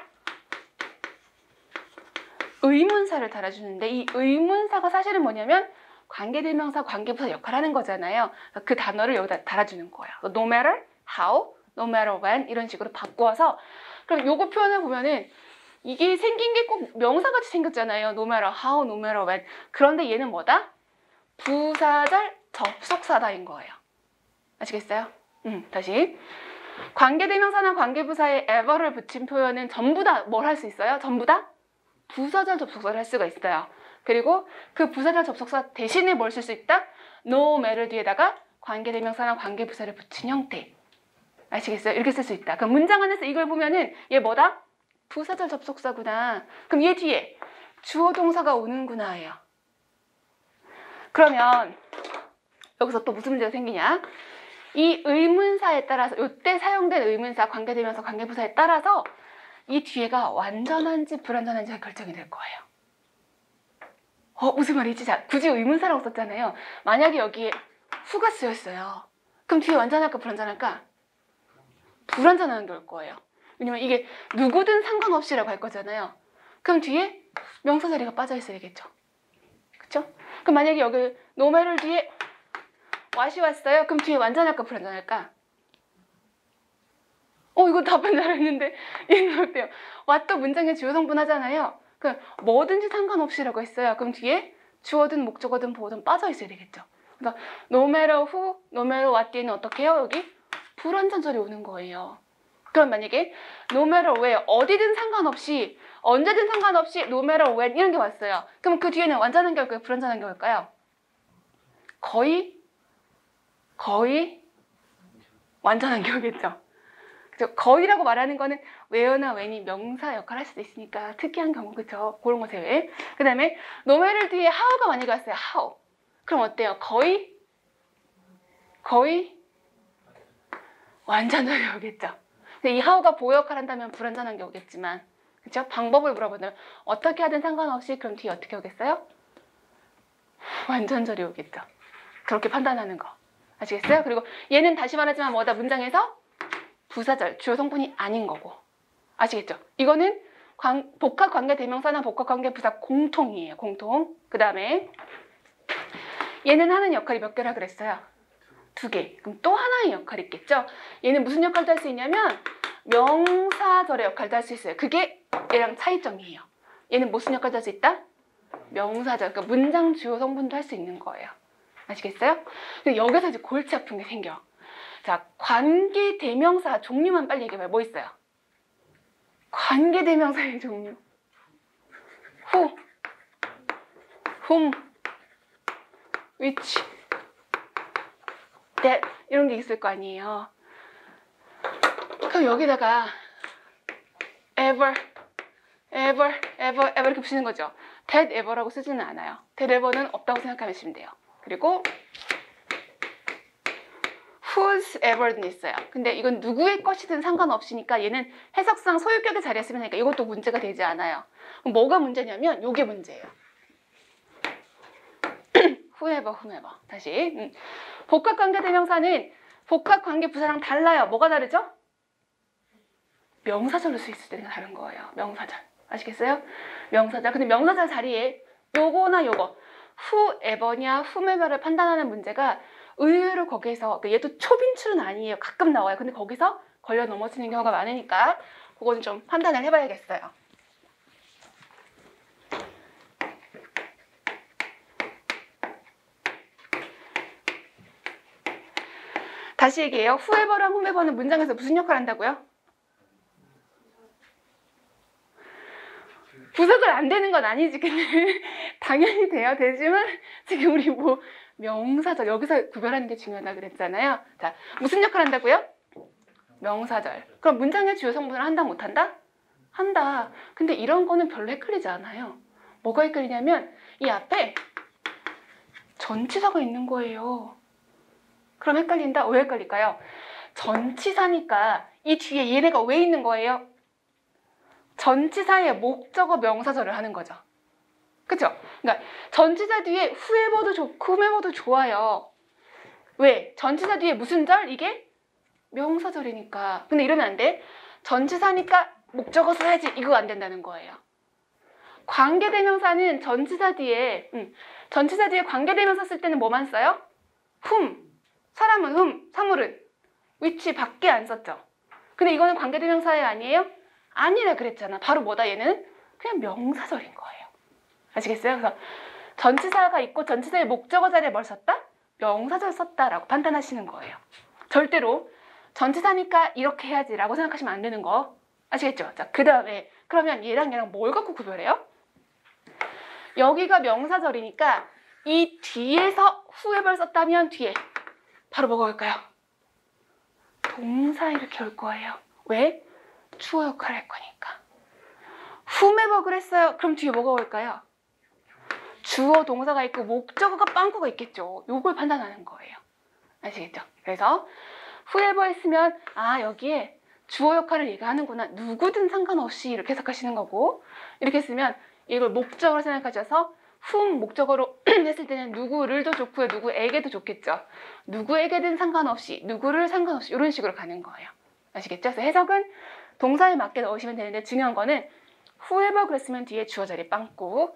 의문사를 달아주는데 이 의문사가 사실은 뭐냐면 관계대명사, 관계부사 역할을 하는 거잖아요. 그 단어를 여기다 달아주는 거예요. no matter how, no matter when 이런 식으로 바꿔서 그럼 요거 표현을 보면은 이게 생긴 게 꼭 명사같이 생겼잖아요. no matter how, no matter when. 그런데 얘는 뭐다? 부사절 접속사다인 거예요. 아시겠어요? 다시. 관계대명사나 관계부사에 ever를 붙인 표현은 전부 다 뭘 할 수 있어요? 전부 다 부사절 접속사를 할 수가 있어요. 그리고 그 부사절 접속사 대신에 뭘 쓸 수 있다? no matter 뒤에다가 관계대명사나 관계부사를 붙인 형태. 아시겠어요? 이렇게 쓸 수 있다. 그럼 문장 안에서 이걸 보면은 얘 뭐다? 부사절 접속사구나. 그럼 얘 뒤에 주어 동사가 오는구나예요. 그러면 여기서 또 무슨 문제가 생기냐? 이 의문사에 따라서 이때 사용된 의문사, 관계대명사, 관계부사에 따라서 이 뒤에가 완전한지 불완전한지가 결정이 될 거예요. 무슨 말이지? 자, 굳이 의문사라고 썼잖아요. 만약에 여기에 후가 쓰였어요. 그럼 뒤에 완전할까 불완전할까? 불완전한 게 올 거예요. 왜냐면 이게 누구든 상관없이라고 할 거잖아요. 그럼 뒤에 명사 자리가 빠져 있어야겠죠. 그쵸? 그럼 만약에 여기 no matter 뒤에 what이 왔어요? 그럼 뒤에 완전할까 불완전할까? 이거 답변 잘했는데 얘는 어때요? what도 문장의 주요 성분 하잖아요. 그럼 뭐든지 상관없이라고 했어요. 그럼 뒤에 주어든 목적어든 보어든 빠져 있어야 되겠죠. 그래서 no matter who, no matter what 뒤에는 어떻게 해요? 여기 불완전절이 오는 거예요. 그럼 만약에 no matter where, 어디든 상관없이, 언제든 상관없이 no matter when 이런 게 왔어요. 그럼 그 뒤에는 완전한 게 올까요? 불완전한 게 올까요? 거의 완전한 게 오겠죠. 그죠? 거의라고 말하는 거는 where나 when이 명사 역할을 할 수도 있으니까 특이한 경우, 그쵸? 그런 거 제외. 그 다음에 no matter 뒤에 how가 만약에 왔어요. how. 그럼 어때요? 거의 완전하게 오겠죠. 근데 이 how가 보호 역할을 한다면 불완전한 게 오겠지만, 그쵸? 방법을 물어보면 어떻게 하든 상관없이 그럼 뒤에 어떻게 오겠어요? 완전절이 오겠죠. 그렇게 판단하는 거. 아시겠어요? 그리고 얘는 다시 말하지만 뭐다? 문장에서 부사절, 주요 성분이 아닌 거고. 아시겠죠? 이거는 복합관계 대명사나 복합관계 부사 공통이에요. 공통. 그 다음에 얘는 하는 역할이 몇 개라 그랬어요? 두 개. 그럼 또 하나의 역할이 있겠죠? 얘는 무슨 역할도 할 수 있냐면 명사절의 역할도 할 수 있어요. 그게 얘랑 차이점이에요. 얘는 무슨 역할도 할 수 있다? 명사절. 그러니까 문장 주요 성분도 할 수 있는 거예요. 아시겠어요? 근데 여기서 이제 골치 아픈 게 생겨. 자, 관계대명사 종류만 빨리 얘기해봐요. 뭐 있어요? 관계대명사의 종류. who, whom, which, that 이런 게 있을 거 아니에요. 그럼 여기다가 ever 이렇게 붙이는 거죠. that ever라고 쓰지는 않아요. that ever는 없다고 생각하시면 돼요. 그리고 whose ever는 있어요. 근데 이건 누구의 것이든 상관없으니까 얘는 해석상 소유격의 자리에 쓰면 되니까 이것도 문제가 되지 않아요. 그럼 뭐가 문제냐면 이게 문제예요. whoever. 다시. 복합관계대명사는 복합관계부사랑 달라요. 뭐가 다르죠? 명사절로 쓰일 때가 다른 거예요. 명사절. 아시겠어요? 명사절. 근데 명사절 자리에 요거나 요거 whoever냐 whomever를 판단하는 문제가 의외로 거기에서, 얘도 초빈출은 아니에요. 가끔 나와요. 근데 거기서 걸려 넘어지는 경우가 많으니까 그건 좀 판단을 해봐야겠어요. 다시 얘기해요. whoever랑 whomever는 문장에서 무슨 역할을 한다고요? 부사절 안 되는 건 아니지. 근데 당연히 돼요. 되지만 지금 우리 뭐 명사절 여기서 구별하는 게 중요하다 그랬잖아요. 자, 무슨 역할 한다고요? 명사절. 그럼 문장의 주요 성분을 한다 못한다? 한다. 근데 이런 거는 별로 헷갈리지 않아요. 뭐가 헷갈리냐면 이 앞에 전치사가 있는 거예요. 그럼 헷갈린다? 왜 헷갈릴까요? 전치사니까 이 뒤에 얘네가 왜 있는 거예요? 전치사의 목적어 명사절을 하는 거죠. 그쵸? 그러니까 전치사 뒤에 후에버도 좋고 후메버도 좋아요. 왜? 전치사 뒤에 무슨 절? 이게 명사절이니까. 근데 이러면 안 돼. 전치사니까 목적어 써야지. 이거 안 된다는 거예요. 관계대명사는 전치사 뒤에 관계대명사 쓸 때는 뭐만 써요? 사람은 사물은 which 밖에 안 썼죠. 근데 이거는 관계대명사에 아니에요? 아니라 그랬잖아. 바로 뭐다 얘는? 그냥 명사절인 거예요. 아시겠어요? 그래서 전치사가 있고 전치사의 목적어 자리에 뭘 썼다? 명사절 썼다라고 판단하시는 거예요. 절대로 전치사니까 이렇게 해야지 라고 생각하시면 안 되는 거 아시겠죠? 자, 그 다음에 그러면 얘랑 뭘 갖고 구별해요? 여기가 명사절이니까 이 뒤에서 후에벌 썼다면 뒤에 바로 뭐가 올까요? 동사 이렇게 올 거예요. 왜? 주어 역할을 할 거니까. 후메버 그랬어요. 그럼 뒤에 뭐가 올까요? 주어 동사가 있고 목적어가 빵꾸가 있겠죠. 요걸 판단하는 거예요. 아시겠죠? 그래서 후에버 했으면 여기에 주어 역할을 얘가 하는구나. 누구든 상관없이 이렇게 해석하시는 거고, 이렇게 했으면 이걸 목적어로 생각하셔서 목적어로 했을 때는 누구를도 좋고요. 누구에게도 좋겠죠. 누구에게든 상관없이, 누구를 상관없이 이런 식으로 가는 거예요. 아시겠죠? 그래서 해석은 동사에 맞게 넣으시면 되는데 중요한 거는 whoever 그랬으면 뒤에 주어 자리 빵꾸,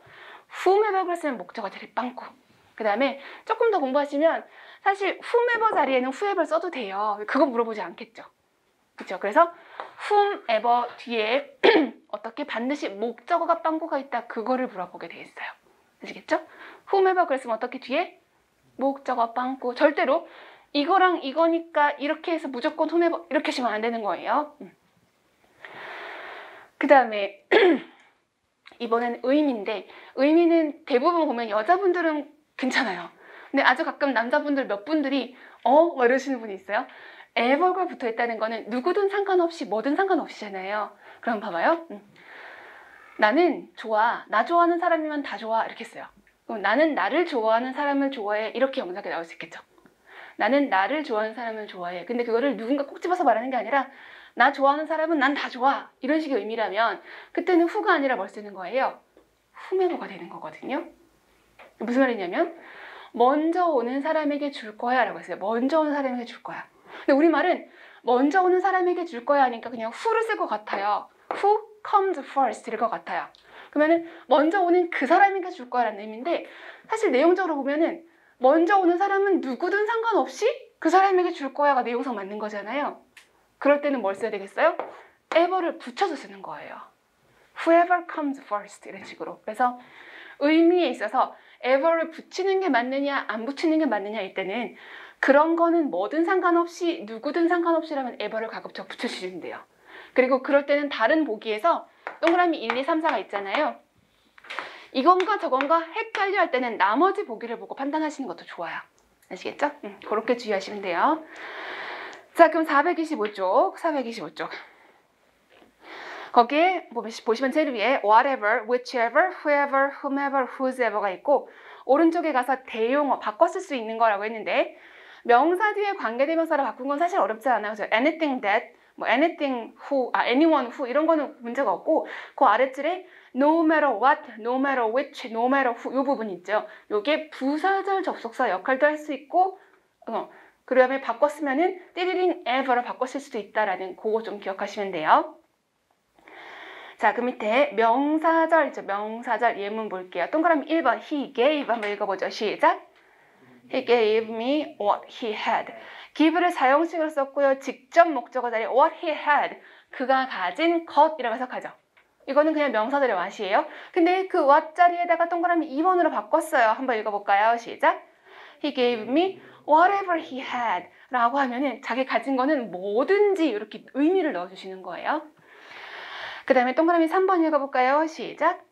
whomever 그랬으면 목적어 자리 빵꾸. 그 다음에 조금 더 공부하시면 사실 whomever 자리에는 whoever 써도 돼요. 그거 물어보지 않겠죠. 그렇죠? 그래서 whomever 뒤에 어떻게 반드시 목적어가 빵꾸가 있다. 그거를 물어보게 돼 있어요. 아시겠죠? whomever 그랬으면 어떻게 뒤에 목적어 빵꾸. 절대로 이거랑 이거니까 이렇게 해서 무조건 whomever 이렇게 하시면 안 되는 거예요. 그 다음에 이번엔 의미인데, 의미는 대부분 보면 여자분들은 괜찮아요. 근데 아주 가끔 남자분들 몇 분들이 막 이러시는 분이 있어요. ever가 붙어 있다는 거는 누구든 상관없이 뭐든 상관없이잖아요. 그럼 봐봐요. 나는 좋아. 나 좋아하는 사람이면 다 좋아. 이렇게 했어요. 그럼 나는 나를 좋아하는 사람을 좋아해. 이렇게 영작이 나올 수 있겠죠. 나는 나를 좋아하는 사람을 좋아해. 근데 그거를 누군가 꼭 집어서 말하는 게 아니라 나 좋아하는 사람은 난 다 좋아. 이런 식의 의미라면 그때는 who가 아니라 뭘 쓰는 거예요? whomever가 되는 거거든요. 무슨 말이냐면 먼저 오는 사람에게 줄 거야 라고 했어요. 먼저 오는 사람에게 줄 거야. 근데 우리말은 먼저 오는 사람에게 줄 거야 하니까 그냥 who를 쓸 것 같아요. who comes first 일 것 같아요. 그러면은 먼저 오는 그 사람에게 줄 거야 라는 의미인데, 사실 내용적으로 보면은 먼저 오는 사람은 누구든 상관없이 그 사람에게 줄 거야가 내용상 맞는 거잖아요. 그럴 때는 뭘 써야 되겠어요? ever를 붙여서 쓰는 거예요. whoever comes first 이런 식으로. 그래서 의미에 있어서 ever를 붙이는 게 맞느냐 안 붙이는 게 맞느냐 이때는 그런 거는 뭐든 상관없이 누구든 상관없이라면 ever를 가급적 붙여주시면 돼요. 그리고 그럴 때는 다른 보기에서 동그라미 1, 2, 3, 4가 있잖아요. 이건가 저건가 헷갈려 할 때는 나머지 보기를 보고 판단하시는 것도 좋아요. 아시겠죠? 그렇게 주의하시면 돼요. 자, 그럼 425쪽. 거기에 보시면 제일 위에 whatever, whichever, whoever, whomever, whosever가 있고 오른쪽에 가서 대용어 바꿔 쓸 수 있는 거라고 했는데, 명사 뒤에 관계대명사를 바꾼 건 사실 어렵지 않아요. 그래서 anything that, anything who, anyone who 이런 거는 문제가 없고, 그 아래줄에 no matter what, no matter which, no matter who 이 부분 있죠. 요게 부사절 접속사 역할도 할 수 있고, 그 다음에 바꿨으면은 띠리링 ever를 바꿨을 수도 있다라는 그거 좀 기억하시면 돼요. 자, 그 밑에 명사절 있죠. 명사절 예문 볼게요. 동그라미 1번 he gave 한번 읽어보죠. 시작. He gave me what he had. give를 사용식으로 썼고요. 직접 목적어 자리에 what he had, 그가 가진 것이라고 해석하죠. 이거는 그냥 명사절의 what이에요. 근데 그 what 자리에다가 동그라미 2번으로 바꿨어요. 한번 읽어볼까요? 시작. He gave me whatever he had 라고 하면은 자기 가진 거는 뭐든지 이렇게 의미를 넣어주시는 거예요. 그 다음에 동그라미 3번 읽어볼까요? 시작.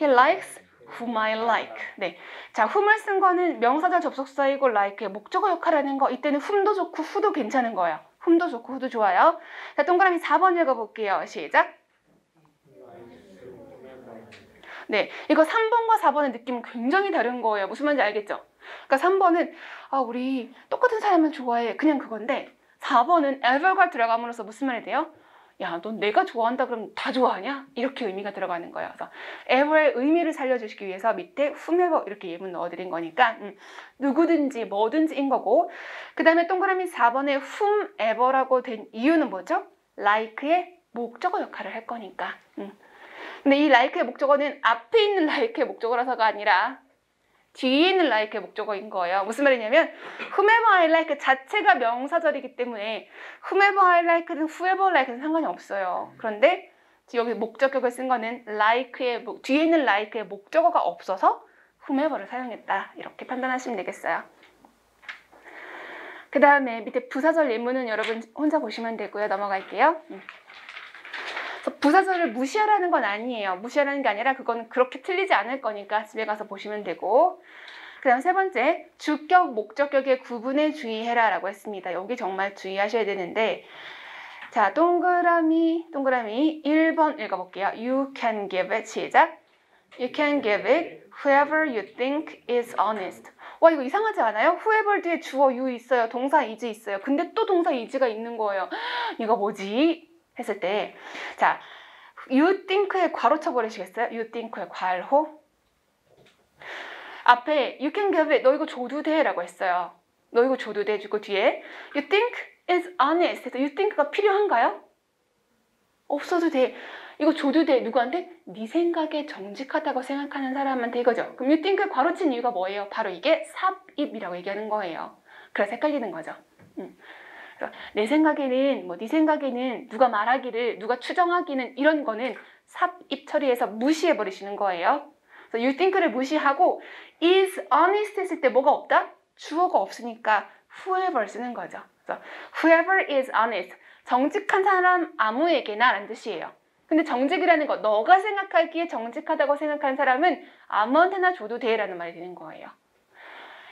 He likes whom I like. 네. 자, whom을 쓴 거는 명사절 접속사이고 like의 목적어 역할을 하는 거. 이때는 whom도 좋고 who도 괜찮은 거예요. whom도 좋고 who도 좋아요. 자, 동그라미 4번 읽어볼게요. 시작. 네, 이거 3번과 4번의 느낌은 굉장히 다른 거예요. 무슨 말인지 알겠죠? 그러니까 3번은 우리 똑같은 사람을 좋아해. 그냥 그건데 4번은 ever가 들어감으로써 무슨 말이 돼요? 야, 넌 내가 좋아한다 그러면 다 좋아하냐? 이렇게 의미가 들어가는 거예요. 그래서 ever의 의미를 살려주시기 위해서 밑에 whomever 이렇게 예문 넣어드린 거니까 누구든지 뭐든지인 거고, 그 다음에 동그라미 4번에 whomever라고 된 이유는 뭐죠? like의 목적어 역할을 할 거니까. 근데 이 like의 목적어는 앞에 있는 like의 목적어라서가 아니라 뒤에 있는 like의 목적어인 거예요. 무슨 말이냐면 whomever I like 자체가 명사절이기 때문에 whomever I like든 whoever like든 상관이 없어요. 그런데 여기 목적격을 쓴 거는 like의 뒤에 있는 like의 목적어가 없어서 whomever를 사용했다. 이렇게 판단하시면 되겠어요. 그 다음에 밑에 부사절 예문은 여러분 혼자 보시면 되고요. 넘어갈게요. 부사절을 무시하라는 건 아니에요. 무시하라는 게 아니라 그거는 그렇게 틀리지 않을 거니까 집에 가서 보시면 되고, 그 다음 세 번째, 주격, 목적격의 구분에 주의해라 라고 했습니다. 여기 정말 주의하셔야 되는데, 자, 동그라미 1번 읽어볼게요. You can give it. 시작. You can give it whoever you think is honest. 와, 이거 이상하지 않아요? whoever 뒤에 주어 you 있어요. 동사 is 있어요. 근데 또 동사 is가 있는 거예요. 이거 뭐지? 했을 때, 자, you think에 괄호 쳐버리시겠어요? you think에 괄호. 앞에 you can give it, 너 이거 줘도 돼 라고 했어요. 너 이거 줘도 돼 주고 뒤에 you think is honest 해서 you think가 필요한가요? 없어도 돼. 이거 줘도 돼. 누구한테? 네 생각에 정직하다고 생각하는 사람한테 이거죠. 그럼 you think에 괄호 친 이유가 뭐예요? 바로 이게 삽입이라고 얘기하는 거예요. 그래서 헷갈리는 거죠. 내 생각에는 네 생각에는 누가 말하기를 누가 추정하기는 이런 거는 삽입 처리해서 무시해 버리시는 거예요. 그래서 you think를 무시하고 is honest 했을 때 뭐가 없다? 주어가 없으니까 whoever 쓰는 거죠. 그래서 whoever is honest, 정직한 사람 아무에게나 라는 뜻이에요. 근데 정직이라는 거, 너가 생각하기에 정직하다고 생각하는 사람은 아무한테나 줘도 돼 라는 말이 되는 거예요.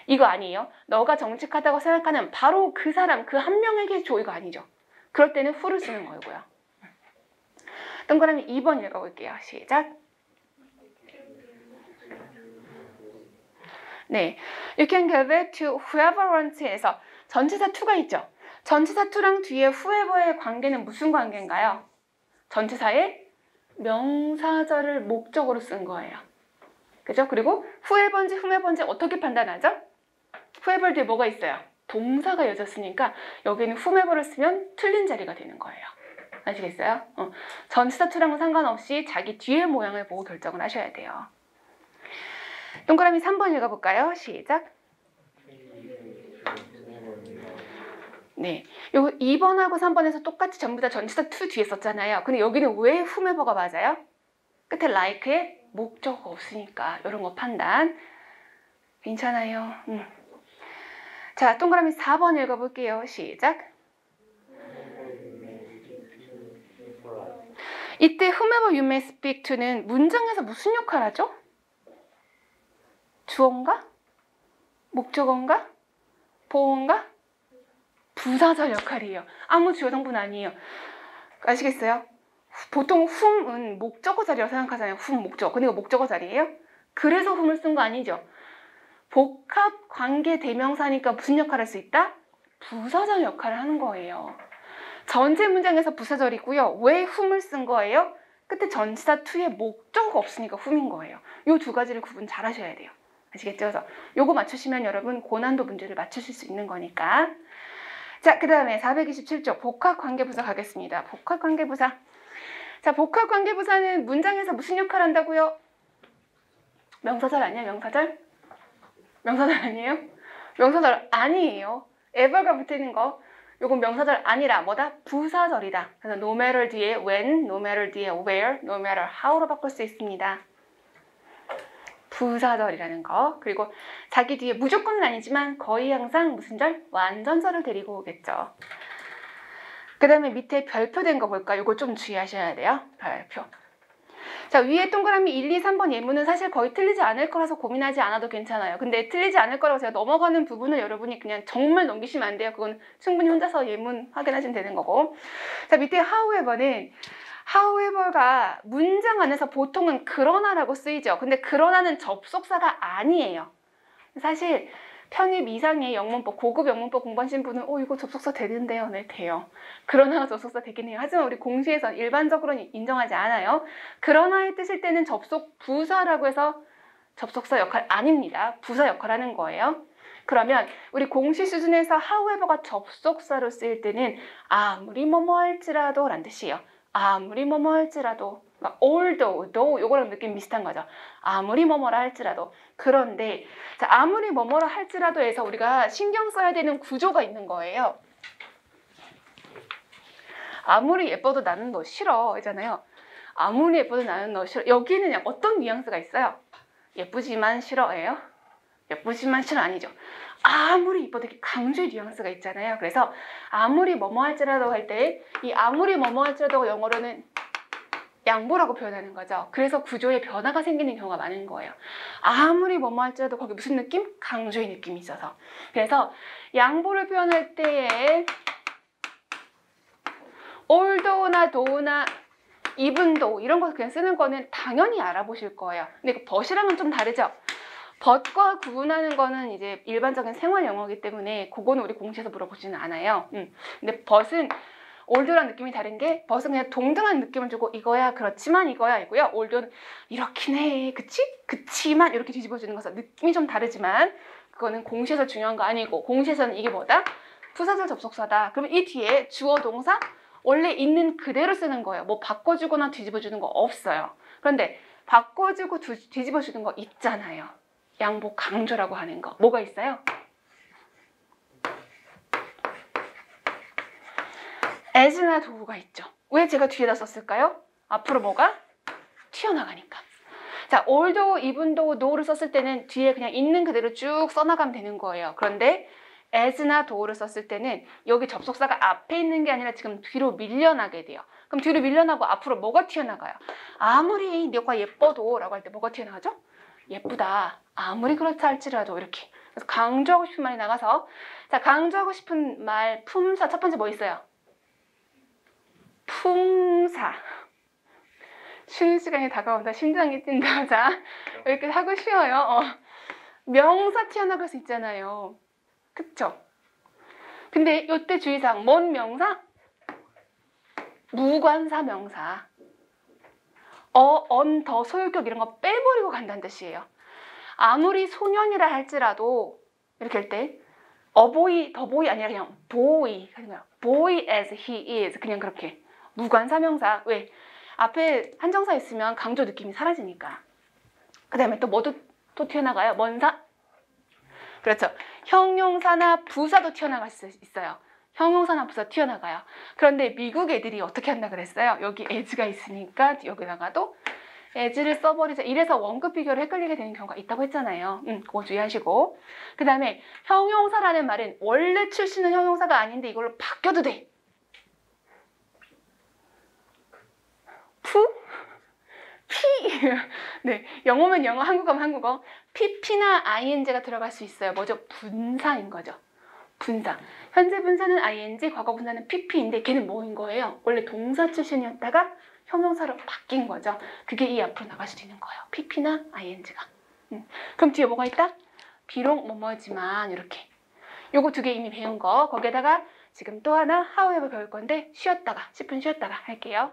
이거 아니에요. 너가 정직하다고 생각하는 바로 그 사람, 그 한 명에게 줘. 이거 아니죠. 그럴 때는 who를 쓰는 거고요. 동그라미 2번 읽어볼게요. 시작. 네, you can give it to whoever wants에서 전치사 to가 있죠. 전치사 to랑 뒤에 whoever의 관계는 무슨 관계인가요? 전치사의 명사절을 목적으로 쓴 거예요. 그죠? 그리고 whoever인지 whomever인지 어떻게 판단하죠? whoever 뒤에 뭐가 있어요? 동사가 이어졌으니까 여기는 whomever를 쓰면 틀린 자리가 되는 거예요. 아시겠어요? 전치사 to랑은 상관없이 자기 뒤의 모양을 보고 결정을 하셔야 돼요. 동그라미 3번 읽어볼까요? 시작. 네, 요 2번하고 3번에서 똑같이 전부 다 전치사 to 뒤에 썼잖아요. 근데 여기는 왜 whomever가 맞아요? 끝에 like에 목적어가 없으니까 이런 거 판단 괜찮아요. 자, 동그라미 4번 읽어볼게요. 시작. 이때 whomever you may speak to는 문장에서 무슨 역할을 하죠? 주어인가? 목적어인가? 보어인가? 부사절 역할이에요. 아무 주어 성분 아니에요. 아시겠어요? 보통 whom은 목적어 자리라고 생각하잖아요. whom 목적어. 근데 이거 목적어 자리예요? 그래서 whom을 쓴 거 아니죠? 복합 관계 대명사니까 무슨 역할을 할 수 있다? 부사절 역할을 하는 거예요. 전체 문장에서 부사절이고요. 왜 whom을 쓴 거예요? 끝에 전치사 to에 목적어가 없으니까 whom인 거예요. 이 두 가지를 구분 잘 하셔야 돼요. 아시겠죠? 그래서 요거 맞추시면 여러분 고난도 문제를 맞추실 수 있는 거니까. 자, 그 다음에 427쪽 복합관계부사 가겠습니다. 복합관계부사. 자, 복합관계부사는 문장에서 무슨 역할을 한다고요? 명사절 아니야? 명사절? 명사절 아니에요? 명사절 아니에요. ever가 붙어있는 거. 요건 명사절 아니라 뭐다? 부사절이다. 그래서 no matter 뒤에 when, no matter 뒤에 where, no matter how로 바꿀 수 있습니다. 부사절이라는 거. 그리고 자기 뒤에 무조건은 아니지만 거의 항상 무슨 절? 완전절을 데리고 오겠죠. 그 다음에 밑에 별표 된 거 볼까요? 이거 좀 주의하셔야 돼요. 별표. 자, 위에 동그라미 1, 2, 3번 예문은 사실 거의 틀리지 않을 거라서 고민하지 않아도 괜찮아요. 근데 틀리지 않을 거라고 제가 넘어가는 부분을 여러분이 그냥 정말 넘기시면 안 돼요. 그건 충분히 혼자서 예문 확인하시면 되는 거고. 자, 밑에 however는 however가 문장 안에서 보통은 그러나라고 쓰이죠. 근데 그러나는 접속사가 아니에요. 사실 편입 이상의 영문법, 고급 영문법 공부하신 분은 이거 접속사 되는데요. 네, 돼요. 그러나가 접속사 되긴 해요. 하지만 우리 공시에서 일반적으로는 인정하지 않아요. 그러나의 뜻일 때는 접속 부사라고 해서 접속사 역할 아닙니다. 부사 역할 하는 거예요. 그러면 우리 공시 수준에서 however가 접속사로 쓰일 때는 아무리 뭐뭐 할지라도 라는 뜻이에요. 아무리 뭐뭐 할지라도, 그러니까 although, though 요거랑 느낌 비슷한 거죠. 아무리 뭐뭐라 할지라도. 그런데 자, 아무리 뭐뭐라 할지라도 해서 우리가 신경 써야 되는 구조가 있는 거예요. 아무리 예뻐도 나는 너 싫어 이잖아요. 아무리 예뻐도 나는 너 싫어. 여기는 어떤 뉘앙스가 있어요? 예쁘지만 싫어예요? 예쁘지만 싫어 아니죠. 아무리 이뻐도 이렇게 강조의 뉘앙스가 있잖아요. 그래서 아무리 뭐뭐 할지라도 할 때 이 아무리 뭐뭐 할지라도 영어로는 양보라고 표현하는 거죠. 그래서 구조에 변화가 생기는 경우가 많은 거예요. 아무리 뭐뭐 할지라도 거기 무슨 느낌? 강조의 느낌이 있어서. 그래서 양보를 표현할 때에 although나 though나 even though 이런 거 그냥 쓰는 거는 당연히 알아보실 거예요. 근데 그 but이랑은 좀 다르죠. but과 구분하는 거는 이제 일반적인 생활 영어이기 때문에 그거는 우리 공시에서 물어보지는 않아요. 근데 but은 올드랑 느낌이 다른 게 but은 그냥 동등한 느낌을 주고 이거야 그렇지만 이거야 이고요. 올드는 이렇긴 해 그치? 그치만 이렇게 뒤집어주는 거서 느낌이 좀 다르지만 그거는 공시에서 중요한 거 아니고 공시에서는 이게 뭐다? 부사절 접속사다. 그러면 이 뒤에 주어 동사 원래 있는 그대로 쓰는 거예요. 뭐 바꿔주거나 뒤집어주는 거 없어요. 그런데 바꿔주고 뒤집어주는 거 있잖아요. 양보 강조라고 하는 거. 뭐가 있어요? as나 do가 있죠. 왜 제가 뒤에다 썼을까요? 앞으로 뭐가? 튀어나가니까. 자, although, even though, no를 썼을 때는 뒤에 그냥 있는 그대로 쭉 써나가면 되는 거예요. 그런데 as나 do를 썼을 때는 여기 접속사가 앞에 있는 게 아니라 지금 뒤로 밀려나게 돼요. 그럼 뒤로 밀려나고 앞으로 뭐가 튀어나가요? 아무리 너가 예뻐도 라고 할 때 뭐가 튀어나가죠? 예쁘다. 아무리 그렇다 할지라도 이렇게. 그래서 강조하고 싶은 말이 나가서 자, 강조하고 싶은 말 품사 첫 번째 뭐 있어요? 품사. 쉬는 시간이 다가온다. 심장이 뛴다. 자, 이렇게 하고 쉬어요. 명사 튀어나갈 수 있잖아요. 그쵸? 근데 이때 주의사항 뭔 명사? 무관사 명사. 언, 더, 소유격 이런 거 빼버리고 간다는 뜻이에요. 아무리 소년이라 할지라도 이렇게 할 때 어보이, 더보이 아니라 그냥 보이. boy as he is. 그냥 그렇게. 무관사 명사. 왜? 앞에 한정사 있으면 강조 느낌이 사라지니까. 그 다음에 또 뭐도 또 튀어나가요? 뭔사? 그렇죠. 형용사나 부사도 튀어나갈 수 있어요. 형용사나 부사 튀어나가요. 그런데 미국 애들이 어떻게 한다 그랬어요? 여기 as가 있으니까 여기다가도 as를 써버리자. 이래서 원급 비교를 헷갈리게 되는 경우가 있다고 했잖아요. 그거 주의하시고. 그 다음에 형용사라는 말은 원래 출신은 형용사가 아닌데 이걸로 바뀌어도 돼. 피. 네, 영어면 영어, 한국어면 한국어. pp나 ing가 들어갈 수 있어요. 뭐죠? 분사인 거죠. 분사. 현재 분사는 ing, 과거 분사는 pp인데 걔는 뭐인 거예요? 원래 동사 출신이었다가 형용사로 바뀐 거죠. 그게 이 앞으로 나갈 수도 있는 거예요. pp나 ing가. 그럼 뒤에 뭐가 있다? 비록 뭐뭐지만 이렇게. 요거 두 개 이미 배운 거. 거기에다가 지금 또 하나 however 배울 건데 쉬었다가 10분 쉬었다가 할게요.